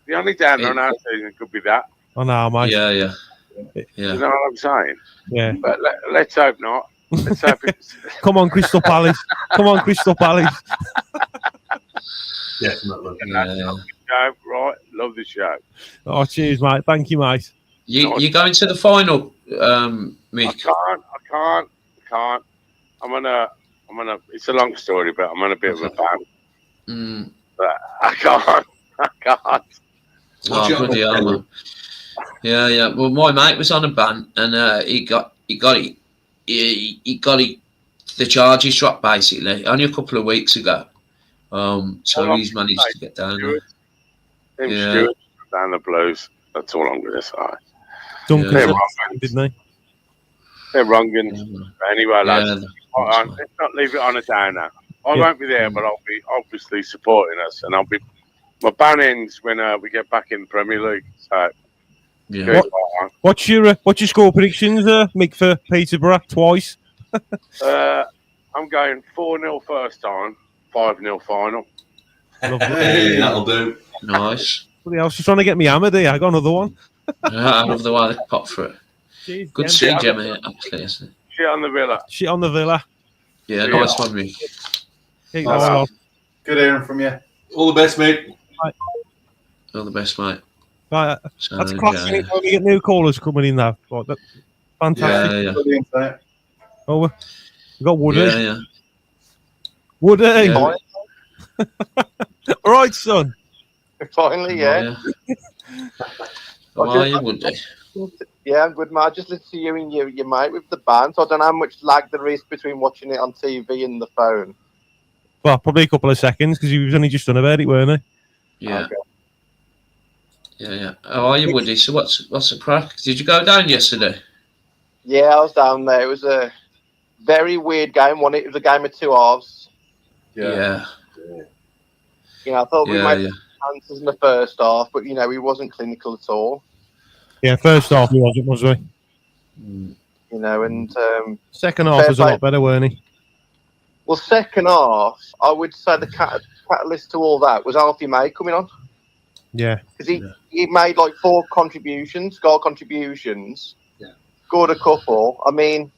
The only down on our season could be that. I know, mate. Yeah. You know what I'm saying? Yeah. But let's hope not. Let's hope it's... Come on, Crystal Palace. Come on, Crystal Palace. Definitely. Show, right? Love the show. Oh, cheers, mate. Thank you, mate. You going to the final, Mick? I can't. I'm on a. It's a long story, but I'm on a bit of a ban. But I can't. Oh, bloody hell, man. Yeah. Well, my mate was on a ban, and he got it. He got it. The charges dropped basically only a couple of weeks ago. So he's managed to get down there. Stewart down the Blues. That's all I'm going to say. Duncan, didn't they? They're wrong. Anyway, lads, let's not leave it on a downer. I won't be there, but I'll be obviously supporting us, and I'll be. My ban ends when we get back in the Premier League. So, what's your score predictions, Mick, for Peterborough twice? I'm going 4-0 first time, 5-0 final. Hey, that'll do. Nice. Somebody else is trying to get me hammered here. I got another one. I love the way they pop for it. Jeez, good seeing Gemma, actually, isn't it? Shit on the Villa. Shit on the Villa. Yeah, nice one, Mick. Good hearing from you. All the best, mate. Right. All the best, mate. Right, that's classic. We get new callers coming in now. Like that. Fantastic. Yeah. Oh, we got Woody. Yeah. Woody. Yeah. All right, son. Finally, yeah. How are you, Woody? Yeah, I'm good, man. I just listened to you and your mate with the band, so I don't know how much lag there is between watching it on TV and the phone. Well, probably a couple of seconds because he was only just done about it, weren't Yeah. Okay. Yeah. How are you, Woody? So what's the crack? Did you go down yesterday? Yeah, I was down there. It was a very weird game. It was a game of two halves. Yeah. You know, I thought we Yeah. made chances in the first half, but you know, we wasn't clinical at all. Yeah, first half he wasn't, was we? You know, and Second half was a lot better, weren't he? well, second half, I would say the catalyst to all that was Alfie May coming on. Yeah. Because he made like 4 contributions, goal contributions, scored a couple. I mean,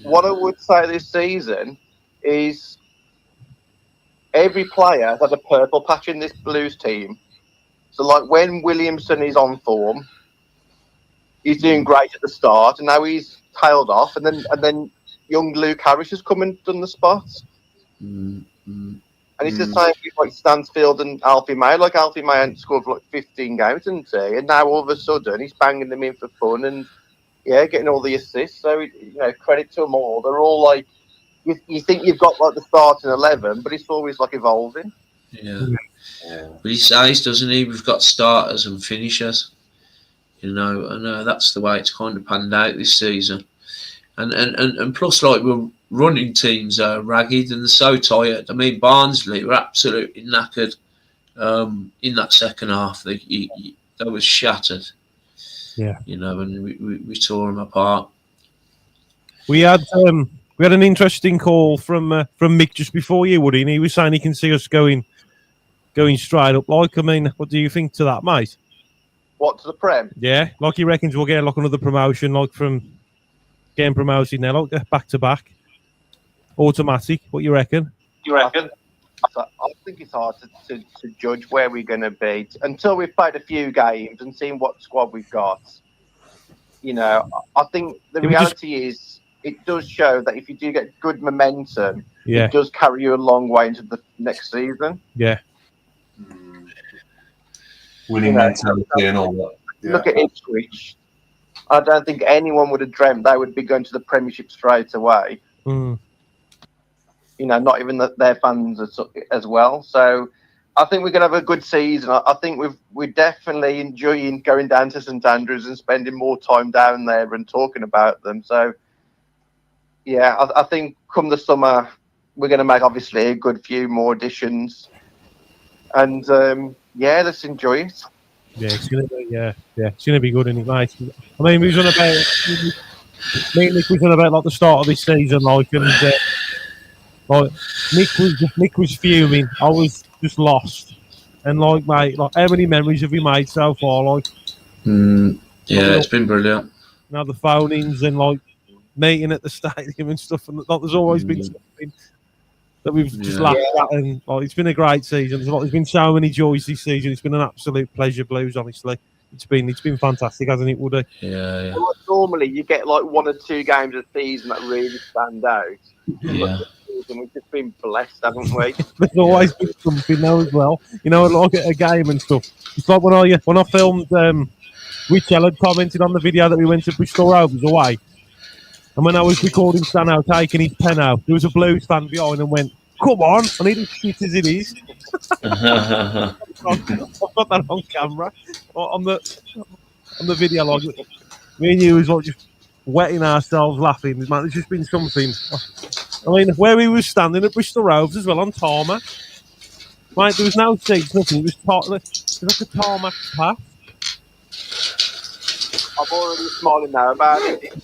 what I would say this season is every player has had a purple patch in this Blues team. So, like, when Williamson is on form, he's doing great at the start, and now he's tailed off, and then young Luke Harris has come and done the spots. And it's the same with like Stansfield and Alfie May. Like Alfie May hadn't scored for like 15 games, didn't he? And now all of a sudden he's banging them in for fun and getting all the assists. So you know, credit to them all. They're all like you think you've got like the starting 11, but it's always like evolving. Yeah. But he says, doesn't he? We've got starters and finishers. You know, and that's the way it's kind of panned out this season. And plus, like, we're running teams are ragged and they're so tired. I mean, Barnsley were absolutely knackered in that second half. They was shattered. Yeah. You know, and we tore them apart. We had an interesting call from Mick just before you, Woody, and he was saying he can see us going straight up. Like, I mean, what do you think to that, mate? What, to the Prem? Yeah, like he reckons we'll get like another promotion, like from getting promoted now, like back to back, automatic. What you reckon? I think it's hard to judge where we're going to be until we've played a few games and seen what squad we've got. You know, I think the reality is it does show that if you do get good momentum, it does carry you a long way into the next season. Yeah. Winning mentality and all that. Look at Ipswich. I don't think anyone would have dreamt they would be going to the Premiership straight away. You know, not even their fans as well. So I think we're going to have a good season. I think we're definitely enjoying going down to St Andrews and spending more time down there and talking about them. So, yeah, I think come the summer, we're going to make obviously a good few more additions. And, let's enjoy it. Yeah, it's gonna be it's gonna be good, isn't it, mate? I mean, we was on about Nick was on about like the start of this season, like, and like Nick was fuming. I was just lost, and like, mate, like, how many memories have we made so far? Like, it's been brilliant. Now the phone-ins and like meeting at the stadium and stuff, and like, there's always been something that we've just laughed at, and like, it's been a great season. There's been so many joys this season. It's been an absolute pleasure, Blues. Honestly, it's been fantastic, hasn't it, Woody? Yeah. Well, normally you get like 1 or 2 games a season that really stand out. Yeah. And we've just been blessed, haven't we? There's always been something now as well. You know, like at a game and stuff. It's like when I filmed, Richell had commented on the video that we went to Bristol Rovers away. And when I was recording Stano taking his pen out, there was a Blues fan behind and went, "Come on, I need as shit as it is." I've got that on camera. On the video, like, me and you was like just wetting ourselves laughing. Man, there's just been something. I mean, where we were standing at Bristol Rovers as well on tarmac. Mate, there was no seats, nothing. It was like a tarmac path. I'm already smiling now about it.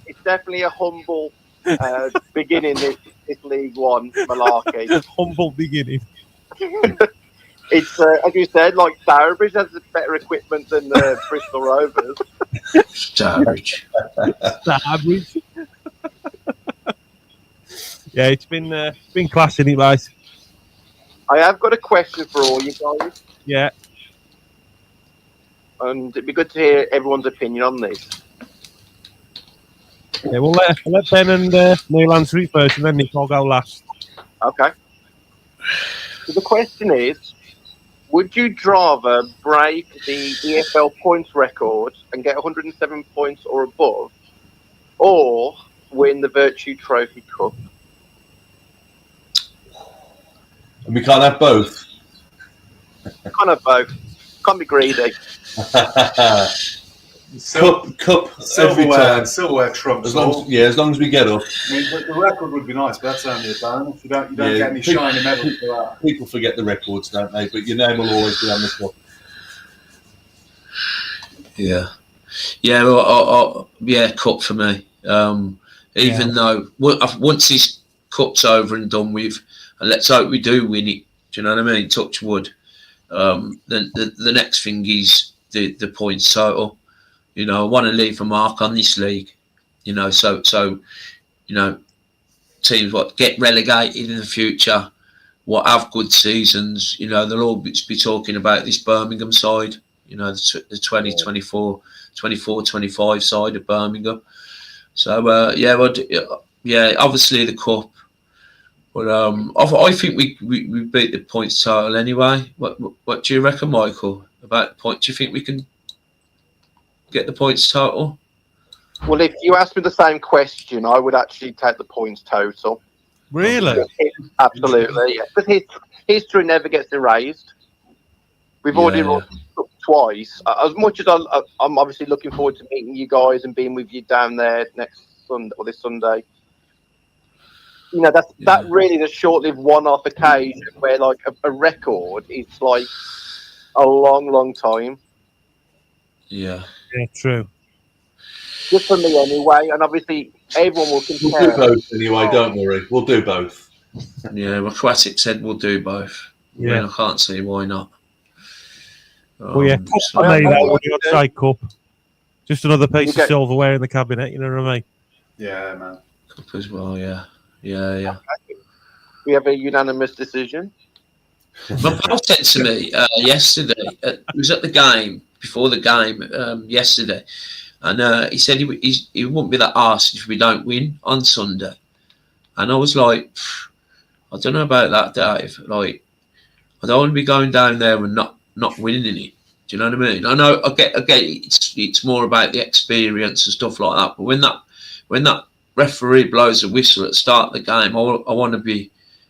It's definitely a humble beginning, this League One malarkey. Humble beginning. It's, as you said, like Stourbridge has better equipment than Bristol Rovers. Stourbridge. Yeah, it's been class, isn't it, mate? I have got a question for all you guys. Yeah. And it'd be good to hear everyone's opinion on this. Yeah, we'll let Ben and Neil answer it first, and then Nick, I'll go last. Okay. So the question is, would you rather break the EFL points record and get 107 points or above, or win the Virtue Trophy Cup? And we can't have both. Kind of both. Can't be greedy. Cup every time. Silverware trumps all. As long as we get up. I mean, the record would be nice, but that's only a bonus. You don't get any shiny medals for that. People forget the records, don't they? But your name will always be on the cup. Yeah. Yeah, well, yeah, cup for me. Even though once this cup's over and done with, and let's hope we do win it. Do you know what I mean? Touch wood. Then the next thing is the points total. You know, I want to leave a mark on this league. You know, so you know, teams what get relegated in the future, what have good seasons. You know, they'll all be talking about this Birmingham side. You know, the 24-25 side of Birmingham. So yeah, obviously the cup. But I think we beat the points total anyway. What do you reckon, Michael? About the point? Do you think we can get the points total? Well, if you asked me the same question, I would actually take the points total. Really? Absolutely, yeah. But history never gets erased. We've already run twice. As much as I'm obviously looking forward to meeting you guys and being with you down there next Sunday or this Sunday. You know, that really the short-lived one-off occasion where like a record is like a long time. Yeah, true. Just for me anyway, and obviously everyone will compare. We'll do both anyway, don't worry. We'll do both. Yeah, well, 𝒂𝒄𝒄𝒆𝒄 said we'll do both. Yeah, I mean, I can't see why not. Well, yeah, cup. Just another piece of silverware in the cabinet. You know what I mean? Yeah, man. Cup as well. Yeah. We have a unanimous decision. My pal said to me yesterday, it was at the game, before the game yesterday, and he said he wouldn't be that arsed if we don't win on Sunday. And I was like, I don't know about that, Dave. Like, I don't want to be going down there and not winning it. Do you know what I mean? I know, I get it's more about the experience and stuff like that. But when that referee blows a whistle at the start of the game, I want to be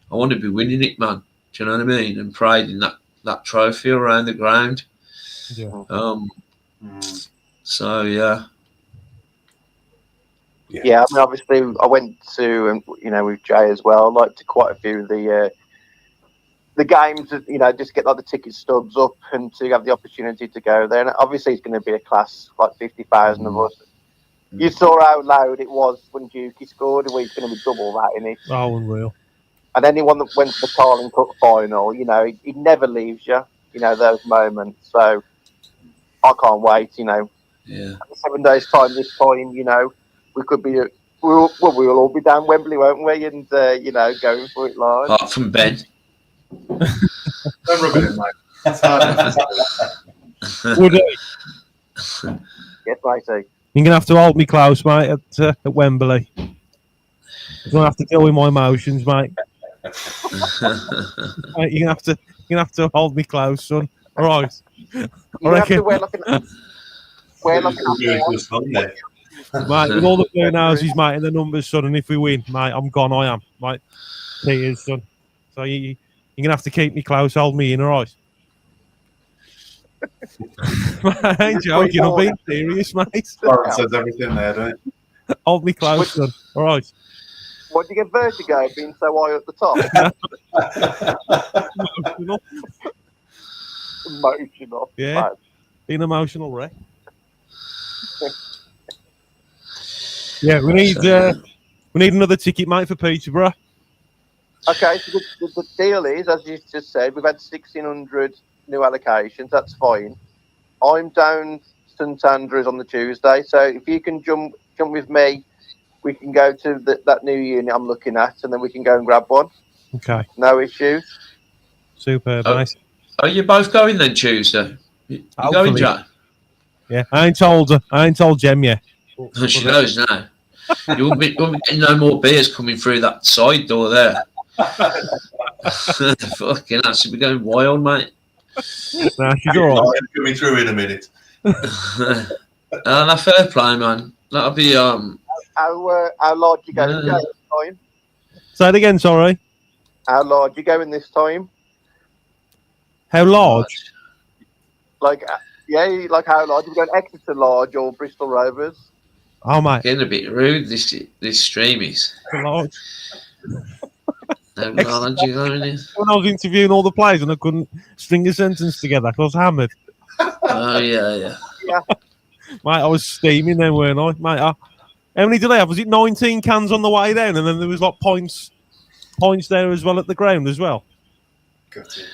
winning it, man. Do you know what I mean? And parading that trophy around the ground. Yeah. Yeah, So I mean, obviously, I went to with Jay as well. Like to quite a few of the games. Just get like the ticket stubs up and to have the opportunity to go there. And obviously, it's going to be a class like 50,000 of us. You saw how loud it was when Dukey scored. It's going to be double that, isn't it? Oh, unreal. And anyone that went to the Carling Cup final, it never leaves you. Those moments. So I can't wait. yeah. 7 days time. This time, we could be. We'll all be down Wembley, won't we? And going for it live. Apart from Ben. Don't rub it in, mate. It's hard. Would it? Yes, matey. You're going to have to hold me close, mate, at Wembley. You're going to have to deal with my emotions, mate. Mate, you're going to have to hold me close, son. All right. You have to wear like an mate, with all the Bluenoses, mate, and the numbers, son, and if we win, mate, I'm gone. I am, mate. Tears, son. So you're going to have to keep me close, hold me in, all right? I ain't joking, I'm being serious, mate. Lauren says everything there, don't you? Hold me close, son. All right. What do you get vertigo being so high at the top? Emotional. Yeah. Man. Being emotional, wreck. Yeah, we need another ticket, mate, for Peterborough. Okay, so the deal is, as you just said, we've had 1,600 new allocations. That's fine. I'm down St Andrews on the Tuesday, so if you can jump with me, we can go to that new unit I'm looking at, and then we can go and grab one. Okay. No issues. Superb, nice. Are you both going then Tuesday? You going, Jack? Yeah, I ain't told Jem yet. She knows now. You won't be getting no more beers coming through that side door there. Fucking hell, she'll be going wild, mate. Nah, she's all right. Coming through in a minute. That fair play, man. That'll be How large you going this time? Say it again, sorry. How large you going this time? How large? Like, like how large? We're going Exeter Large or Bristol Rovers? Oh, mate. Getting a bit rude, this stream is. Large. How large you going in? When I was interviewing all the players and I couldn't string a sentence together, I was hammered. Oh, yeah. Mate, I was steaming then, weren't I? Mate, how many did I have? Was it 19 cans on the way down? And then there was like points there as well at the ground as well?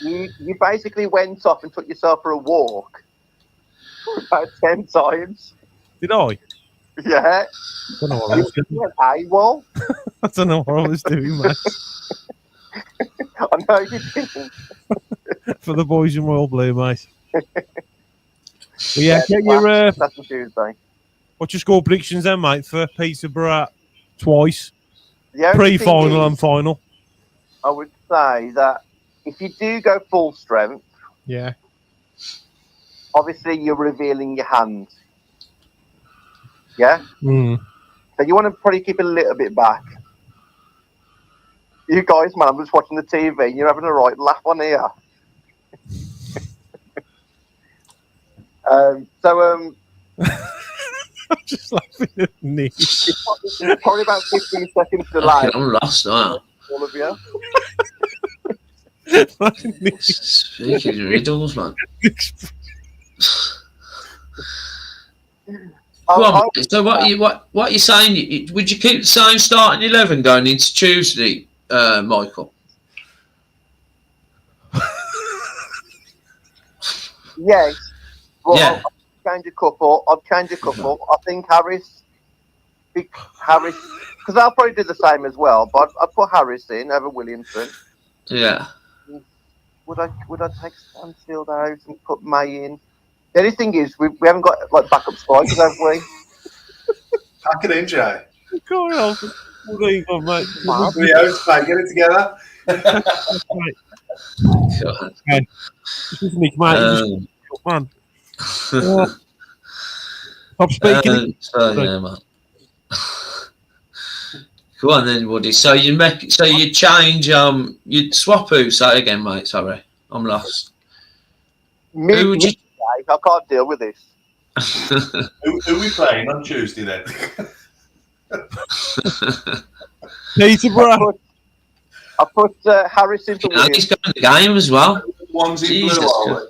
You basically went off and took yourself for a walk about 10 times. Did I? Yeah. I don't know what I was doing. AWOL. I don't know what I was doing, mate. I know you didn't. For the boys in Royal Blue, mate. But yeah, get your that's a Tuesday. What's your score predictions then, mate, for Peterborough twice? The Pre-final and final. I would say that if you do go full strength, yeah, obviously you're revealing your hand. Yeah? Mm. So you want to probably keep it a little bit back. You guys, man, I'm just watching the TV and you're having a right laugh on here. I'm just laughing at Nick. It's probably about 15 seconds delay. I'm lost now. All of you. Speaking of riddles, man. Come on, so what are you saying? Would you keep the same starting 11 going into Tuesday, Michael? Yes. Well, yeah. I'll change a couple. I think Harris, because I'll probably do the same as well. But I'd put Harris in over Williamson. Yeah. Would I take Stansfield out and put May in? The only thing is we haven't got like backup strikers, have we? Pack it in, Jay. Go on, what are you got, mate? Get it together. Okay. Excuse me, mate. Man. Stop speaking. Yeah, man. Go on then, Woody. So you change you'd swap who? Say again, mate. Sorry, I'm lost. Who would you? I can't deal with this. Who are we playing on Tuesday then? Peterborough. I put Harris into Williams. He's got the game as well. One's in blue.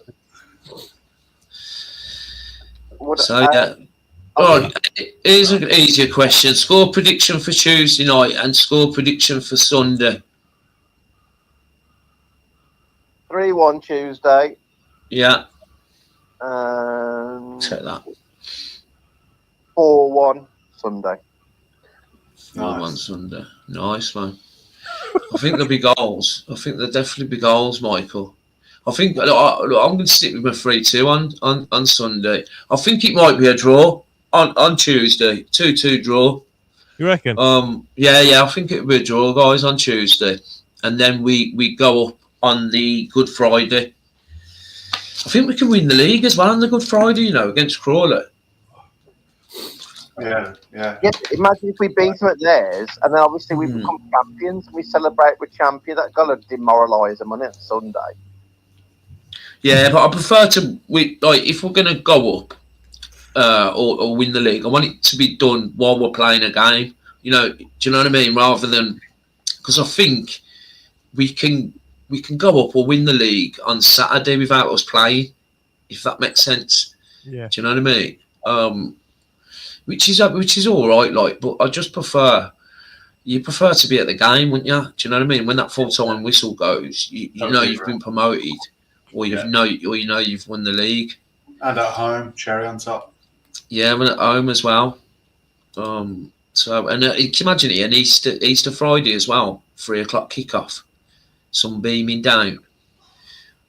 So yeah. Oh, here's an easier question. Score prediction for Tuesday night and score prediction for Sunday. 3-1 Tuesday. Yeah. Take that. 4-1 Sunday. 4-1 Sunday. Nice, man. I think there'll be goals. I think there'll definitely be goals, Michael. I think I'm going to stick with my 3-2 on Sunday. I think it might be a draw on Tuesday. 2-2 draw. You reckon? Yeah. I think it'll be a draw, guys, on Tuesday, and then we go up on the Good Friday. I think we can win the league as well on the Good Friday, against Crawley. Yeah. Imagine if we beat them at theirs, and then obviously we become champions. We celebrate with champion. That's got to demoralise them on it Sunday. Yeah, but I prefer if we're going to go up or win the league, I want it to be done while we're playing a game. Do you know what I mean? Rather than, because I think we can go up or win the league on Saturday without us playing, if that makes sense. Yeah. Do you know what I mean? Which is all right, but I just prefer. You prefer to be at the game, wouldn't you? Do you know what I mean? When that full-time whistle goes, you know you've been promoted, or you've won the league. And at home, cherry on top. Yeah, and at home as well. You can imagine it, an Easter Friday as well, 3:00 kickoff, sun beaming down.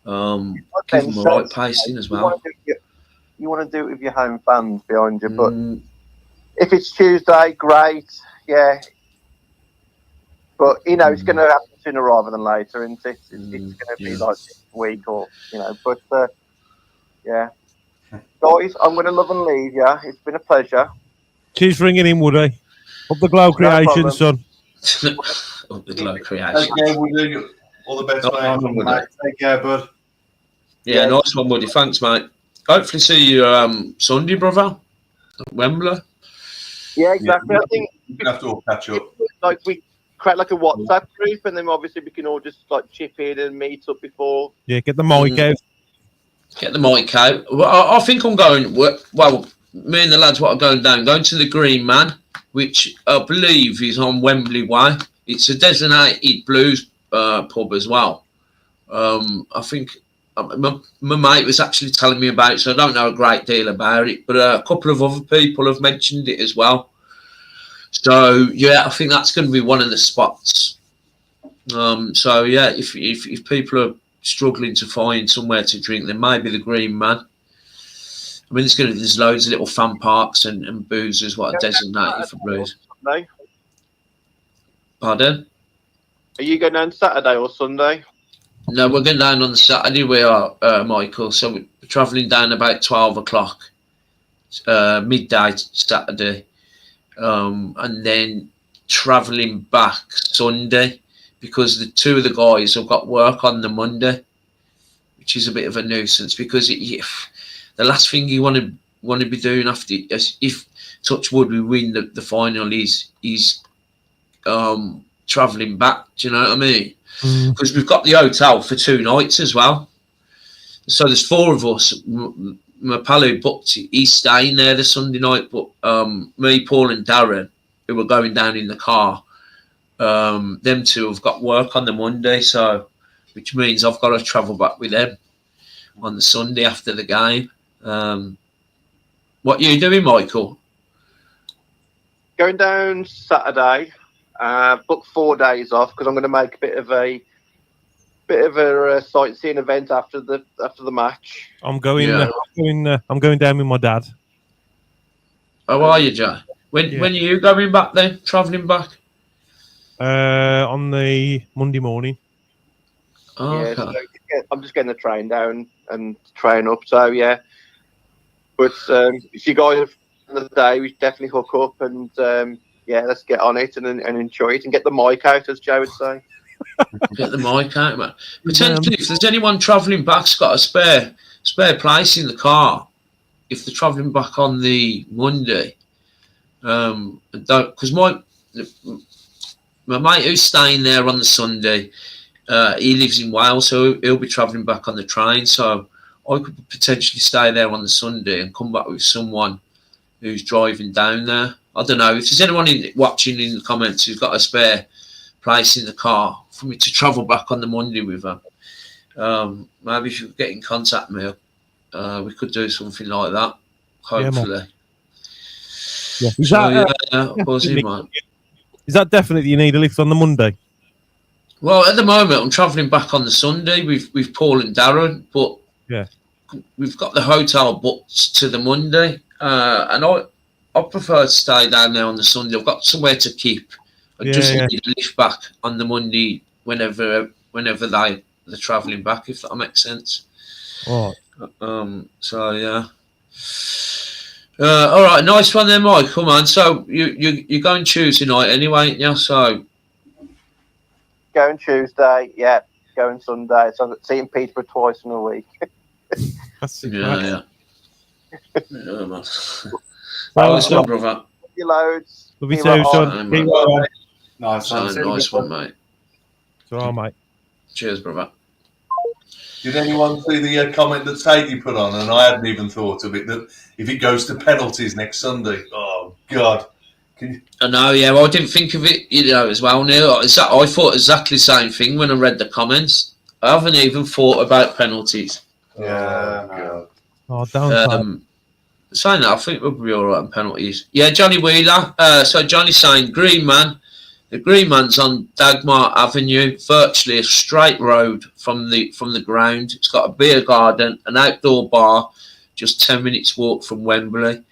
Give them a right pace in as well. You want to do it with your home fans behind you, but if it's Tuesday, great, yeah. But it's going to happen sooner rather than later, isn't it? It's going to be like this week or But yeah, guys, I'm going to love and leave you. It's been a pleasure. Cheers for ringing in, Woody. Up the Glow Creation, son. Up the Glow Creation. Okay, we'll do all the best, mate. Take care, bud. Yeah, nice one, buddy. Thanks, mate. Hopefully see you Sunday, brother, at Wembley. Yeah, exactly. I think we have to all catch up. Like we create like a WhatsApp group, and then obviously we can all just like chip in and meet up before. Yeah, get the mic out. Get the mic out. Well, I think I'm going. Well, me and the lads, what are going to the Green Man, which I believe is on Wembley Way. It's a designated blues pub as well. I think my mate was actually telling me about it, so I don't know a great deal about it, but a couple of other people have mentioned it as well. So yeah, I think that's going to be one of the spots. So yeah, if people are struggling to find somewhere to drink, then maybe the Green Man. I mean, there's loads of little fan parks and boozers what are designated for blues. No. Pardon? Are you going down Saturday or Sunday? No, we're going down on the Saturday. We are, Michael. So we're travelling down about 12 o'clock, midday Saturday, and then travelling back Sunday because the two of the guys have got work on the Monday, which is a bit of a nuisance because the last thing you want to be doing after, if touch wood we win the final, is travelling back. Do you know what I mean? Because we've got the hotel for 2 nights as well. So there's 4 of us. My pal who booked it, he's staying there the Sunday night, but me, Paul and Darren, who were going down in the car, them two have got work on the Monday, so which means I've got to travel back with them on the Sunday after the game. What are you doing, Michael? Going down Saturday. Booked 4 days off because I'm going to make a bit of a sightseeing event after the match. I'm going. I'm going down with my dad. How are you, Joe? When are you going back then? Travelling back? On the Monday morning. Oh, yeah, okay. so I'm just getting the train down and train up. So yeah, but if you guys have the day, we definitely hook up and. Yeah, let's get on it and enjoy it and get the mic out, as Joe would say. Get the mic out, man. Potentially, if there's anyone travelling back's got a spare place in the car, if they're travelling back on the Monday, because my mate who's staying there on the Sunday, he lives in Wales, so he'll be travelling back on the train. So I could potentially stay there on the Sunday and come back with someone who's driving down there. I don't know if there's anyone watching in the comments who's got a spare place in the car for me to travel back on the Monday with them. Maybe if you could get in contact with me, we could do something like that. Hopefully. Yeah. Is that definitely you need a lift on the Monday? Well, at the moment I'm travelling back on the Sunday with Paul and Darren, but yeah, we've got the hotel booked to the Monday, and I prefer to stay down there on the Sunday. I've got somewhere to keep. I just need a lift back on the Monday whenever they're travelling back, if that makes sense. Oh. So yeah. All right, nice one there, Mike. Come on. So you're going Tuesday night anyway, ain't you? So going Tuesday, yeah. Going Sunday. So I'm seeing Peterborough twice in a week. yeah. Nice one, brother. You loads. Love you too, son. Nice one, mate. It's all right, mate. Cheers, brother. Did anyone see the comment that Sadie put on? And I hadn't even thought of it, that if it goes to penalties next Sunday, oh, God. I know, yeah. Well, I didn't think of it, as well, Neil. I thought exactly the same thing when I read the comments. I haven't even thought about penalties. Yeah, God. Oh, don't saying that, I think we'll be all right on penalties. Yeah, Johnny Wheeler. So Johnny's saying Green Man. The Green Man's on Dagmar Avenue, virtually a straight road from the ground. It's got a beer garden, an outdoor bar, just 10 minutes walk from Wembley.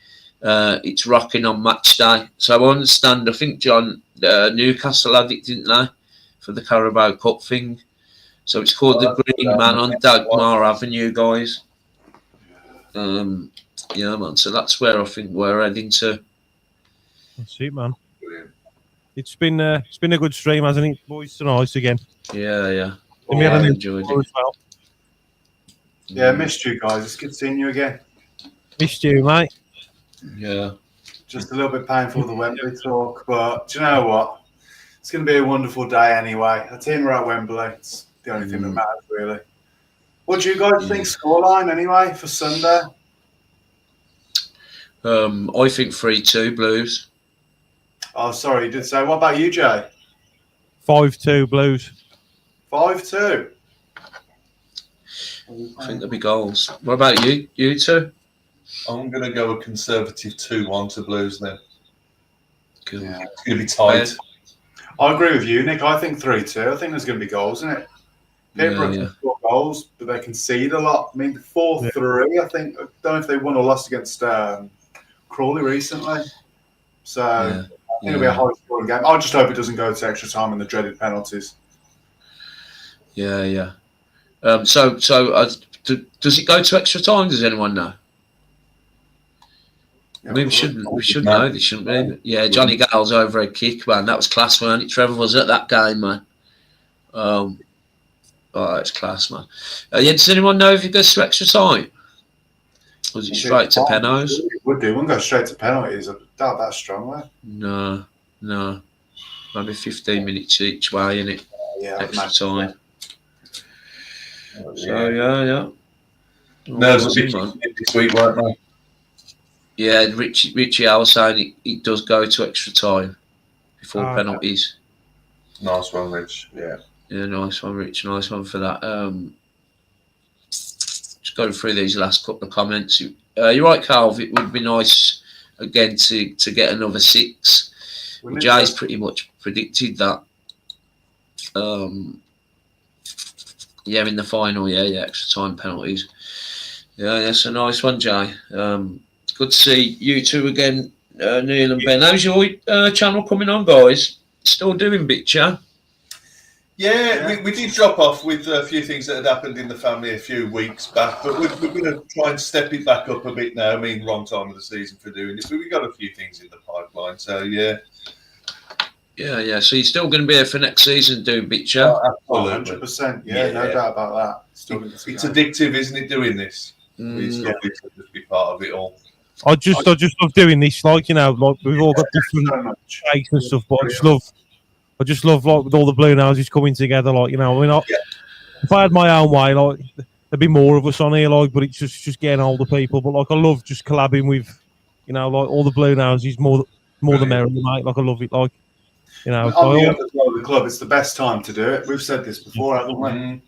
It's rocking on match day. So I understand. I think John Newcastle had it, didn't they, for the Carabao Cup thing? So it's called the Green Man on Dagmar Avenue, guys. Yeah, man. So that's where I think we're heading to. That's it, man. It's been a good stream, hasn't it, boys? Tonight again. Yeah. And we had enjoyed it. As well. Yeah, missed you guys. It's good seeing you again. Missed you, mate. Yeah. Just a little bit painful, the Wembley talk, but do you know what? It's going to be a wonderful day anyway. A team are at Wembley. It's the only thing that matters, really. What do you guys think scoreline anyway for Sunday? I think 3-2 Blues. Oh, sorry, you did say. What about you, Jay? 5-2 Blues. 5-2. I think there'll be goals. What about you? You two? I'm going to go a conservative 2-1 to Blues then. Cool. Yeah. It's going to be tight. I agree with you, Nick. I think 3-2. I think there's going to be goals in it. Peterborough can score goals, but they concede a lot. I mean, 4-3, I think. I don't know if they won or lost against Crawley recently. So I think it'll be a high-scoring game. I just hope it doesn't go to extra time and the dreaded penalties. Yeah. So does it go to extra time? Does anyone know? I mean, we should know. They shouldn't be. Yeah, Johnny Gale's overhead kick, man. That was class, weren't it? Trevor was at that game, man. Oh, it's class, man. Does anyone know if it goes to extra time? Or is it straight to penalties? It would do. It wouldn't go straight to penalties. I doubt that strongly. No. Maybe 15 minutes each way, innit? Yeah, extra time. So, yeah. Nerves will be this week, won't they? Yeah, Richie, I was saying it does go to extra time before penalties. Nice one, Rich. Yeah, nice one, Rich. Nice one for that. Just going through these last couple of comments. You're right, Carl. It would be nice again to get another 6. Jay's pretty much predicted that. Yeah, in the final. Yeah, extra time penalties. Yeah, that's a nice one, Jay. Good to see you two again, Neil and Ben. How's your channel coming on, guys? Still doing bits, yeah? Yeah, we did drop off with a few things that had happened in the family a few weeks back, but we're going to try and step it back up a bit now. I mean, wrong time of the season for doing it, but we've got a few things in the pipeline, so yeah. Yeah. So you're still going to be here for next season doing bits, yeah? Absolutely. 100%. Yeah, no doubt about that. It's addictive, isn't it, doing this? It's lovely to just be part of it all. I just love doing this, like, you know, like we've all got different shapes and stuff, but I just love like with all the Bluenoses coming together, like, you know, I mean, if I had my own way, like there'd be more of us on here, like, but it's just getting older people. But like I love just collabing with, you know, like all the Bluenoses, more the merrier, mate. Like I love it, like, you know. The club, it's the best time to do it. We've said this before, haven't we?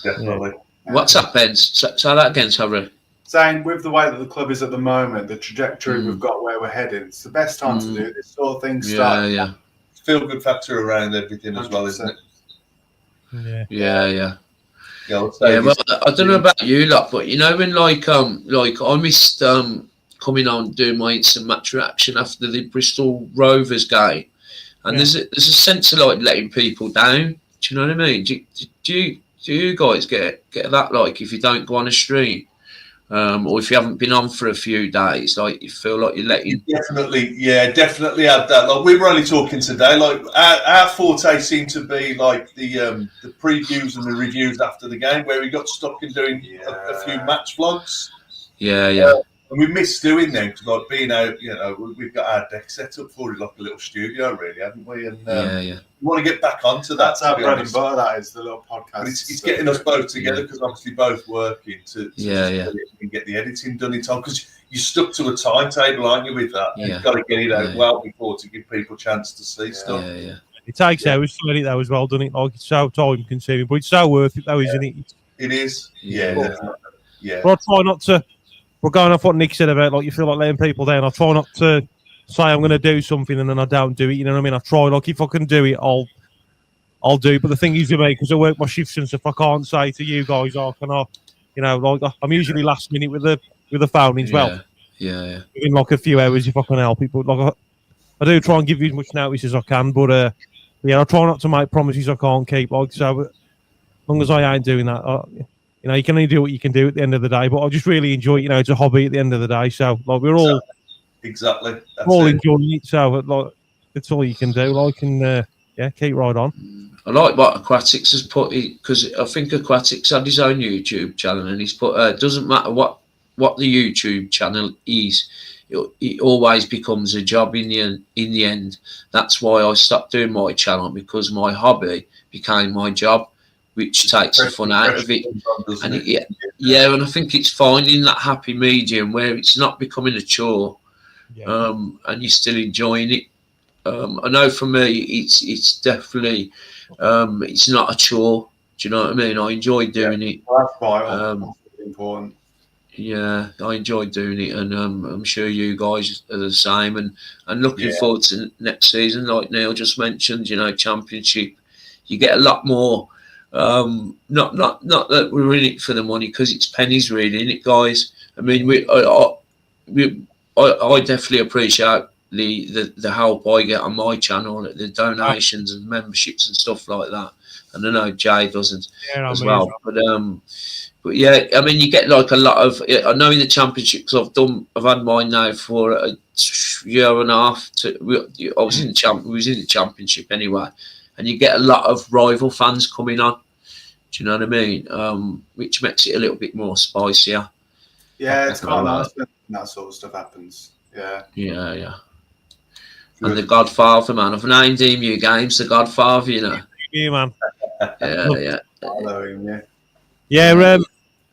Definitely. What's up, Ben? Say that again, sorry. Saying with the way that the club is at the moment, the trajectory we've got where we're headed, it's the best time to do this sort of thing. Yeah. Feel good factor around everything as well, isn't it? Yeah. Well, I don't know about you lot, but you know when like I missed coming on doing my instant match reaction after the Bristol Rovers game, and there's a sense of like letting people down. Do you know what I mean? Do you guys get that, like if you don't go on a stream? Or if you haven't been on for a few days, like you feel like you're letting. Definitely had that. Like we were only talking today. Like our forte seemed to be like the previews and the reviews after the game, where we got stuck in doing a few match vlogs. Yeah. And we miss doing them because, like, being out, you know, we've got our deck set up for it like a little studio, really, haven't we? And we want to get back onto that. That's our bread and butter. That is the little podcast. But it's getting us both together because obviously both working to get the editing done in time, because you're stuck to a timetable, aren't you? With that, you've got to get it out well before to give people a chance to see stuff. It takes hours to edit though as well, doesn't it? Like it's so time consuming, but it's so worth it though, isn't it? It is. Yeah, definitely. Yeah. But I try not to. We're going off what Nick said about, like, you feel like letting people down. I try not to say I'm going to do something and then I don't do it. You know what I mean? I try, like, if I can do it, I'll do it. But the thing is with me, because I work my shifts and stuff, I can't say to you guys, can I, you know, like, I'm usually last minute with the phone as well. Yeah. In like a few hours if I can help it. But like, I do try and give you as much notice as I can. But I try not to make promises I can't keep. Like, so as long as I ain't doing that, you know, you can only do what you can do at the end of the day, but I just really enjoy it. You know, it's a hobby at the end of the day. So, like, we're all exactly all enjoying it. So, like, it's all you can do. Like, and yeah, keep right on. I like what Aquatics has put, because I think Aquatics had his own YouTube channel, and he's put, doesn't matter what the YouTube channel is, it always becomes a job in the end. That's why I stopped doing my channel, because my hobby became my job, which takes the fun out of it. And and I think it's finding that happy medium where it's not becoming a chore, and you're still enjoying it. I know for me, it's definitely, it's not a chore. Do you know what I mean? I enjoy doing it. Well, that's vital. That's important. Yeah, I enjoy doing it, and I'm sure you guys are the same. And looking forward to next season, like Neil just mentioned. You know, Championship, you get a lot more. Not that we're in it for the money, because it's pennies really, innit, guys? I mean, I definitely appreciate the help I get on my channel, the donations and memberships and stuff like that. And I know Jay doesn't as well. But yeah, I mean, you get like a lot of. I know in the Championships I've had mine now for a year and a half. We was in the Championship anyway, and you get a lot of rival fans coming on. Do you know what I mean? Which makes it a little bit more spicier. Yeah, it's quite nice when that sort of stuff happens. Yeah. Yeah. And the Godfather, man. I've named Emu Games the Godfather, you know. You, man. Yeah.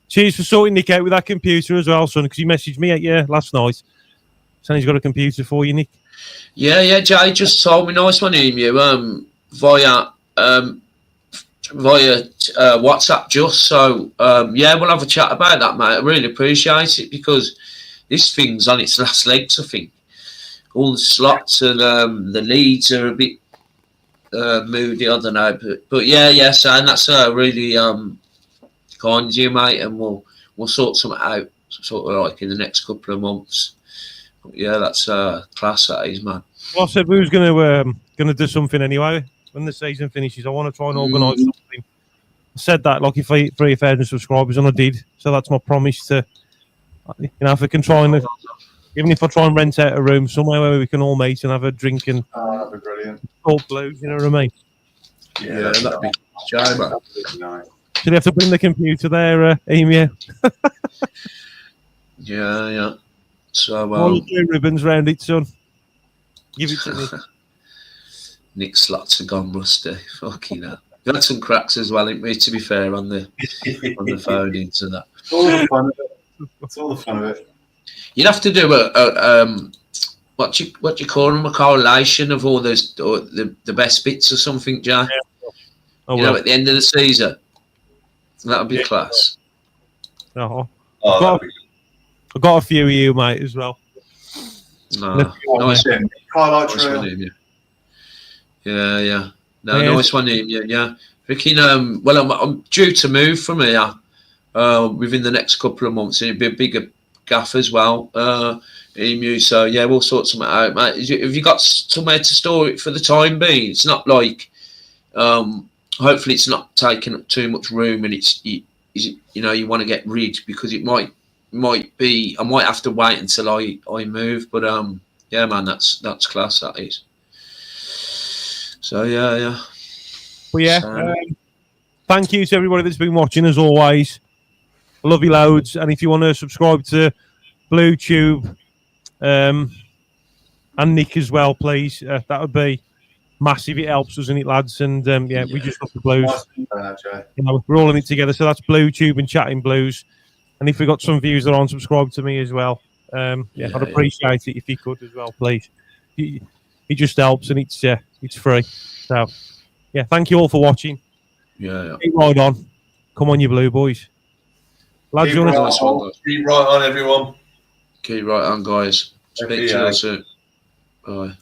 Cheers for sorting Nick out with that computer as well, son, because he messaged me at you last night saying he's got a computer for you, Nick. Yeah, Jay just told me, nice one, Emu, via WhatsApp just. So, we'll have a chat about that, mate. I really appreciate it, because this thing's on its last legs, I think. All the slots and the leads are a bit moody, I don't know. But yeah, so and that's really kind of you, mate, and we'll sort something out, sort of like in the next couple of months. But yeah, that's class, that is, man. Well, I said we was gonna do something anyway when the season finishes. I want to try and organise something. I said that like if 3,000 subscribers, and I did. So that's my promise to, if I can try and, even if I try and rent out a room somewhere where we can all meet and have a drink and that'd be brilliant. Talk blues, you know what I mean? Yeah, that'd be Jay, man. Nice. Should you have to bring the computer there, Emu? Yeah. So, all the blue ribbons round it, son. Give it to me. Nick slots have gone rusty. Fucking hell. You had some cracks as well, ain't we, to be fair, on the phone into that. It's all the fun of it. It's all the fun of it. You'd have to do a what do you call them, a correlation of all those, or the best bits or something, Jay? Yeah. At the end of the season. That would be class. I've got a few of you, mate, as well. Nice one. Highlight Nice reel. one, Emu. Yeah. No, nice one, Emu. Yeah. Freaking, well, I'm due to move from here within the next couple of months. It'll be a bigger gaff as well, Emu. So yeah, we'll sort something out, mate. Have you got somewhere to store it for the time being? It's not like, hopefully, it's not taking up too much room, and you want to get rid, because it might be. I might have to wait until I move, but yeah, man, that's class. That is. So yeah. Well, yeah. Thank you to everybody that's been watching, as always. I love you loads, and if you want to subscribe to BlueTube and Nick as well, please, that would be massive. It helps, doesn't it, lads? And we just love the blues. We're all in it together. So that's BlueTube and Chatting Blues. And if we got some viewers that aren't subscribed to me as well, I'd appreciate it if you could as well, please. It just helps, and it's free. So yeah, thank you all for watching. Yeah. Keep right on. Come on, you blue boys. Lads, Keep right on, everyone. Keep right on, guys. Speak to you soon. Bye.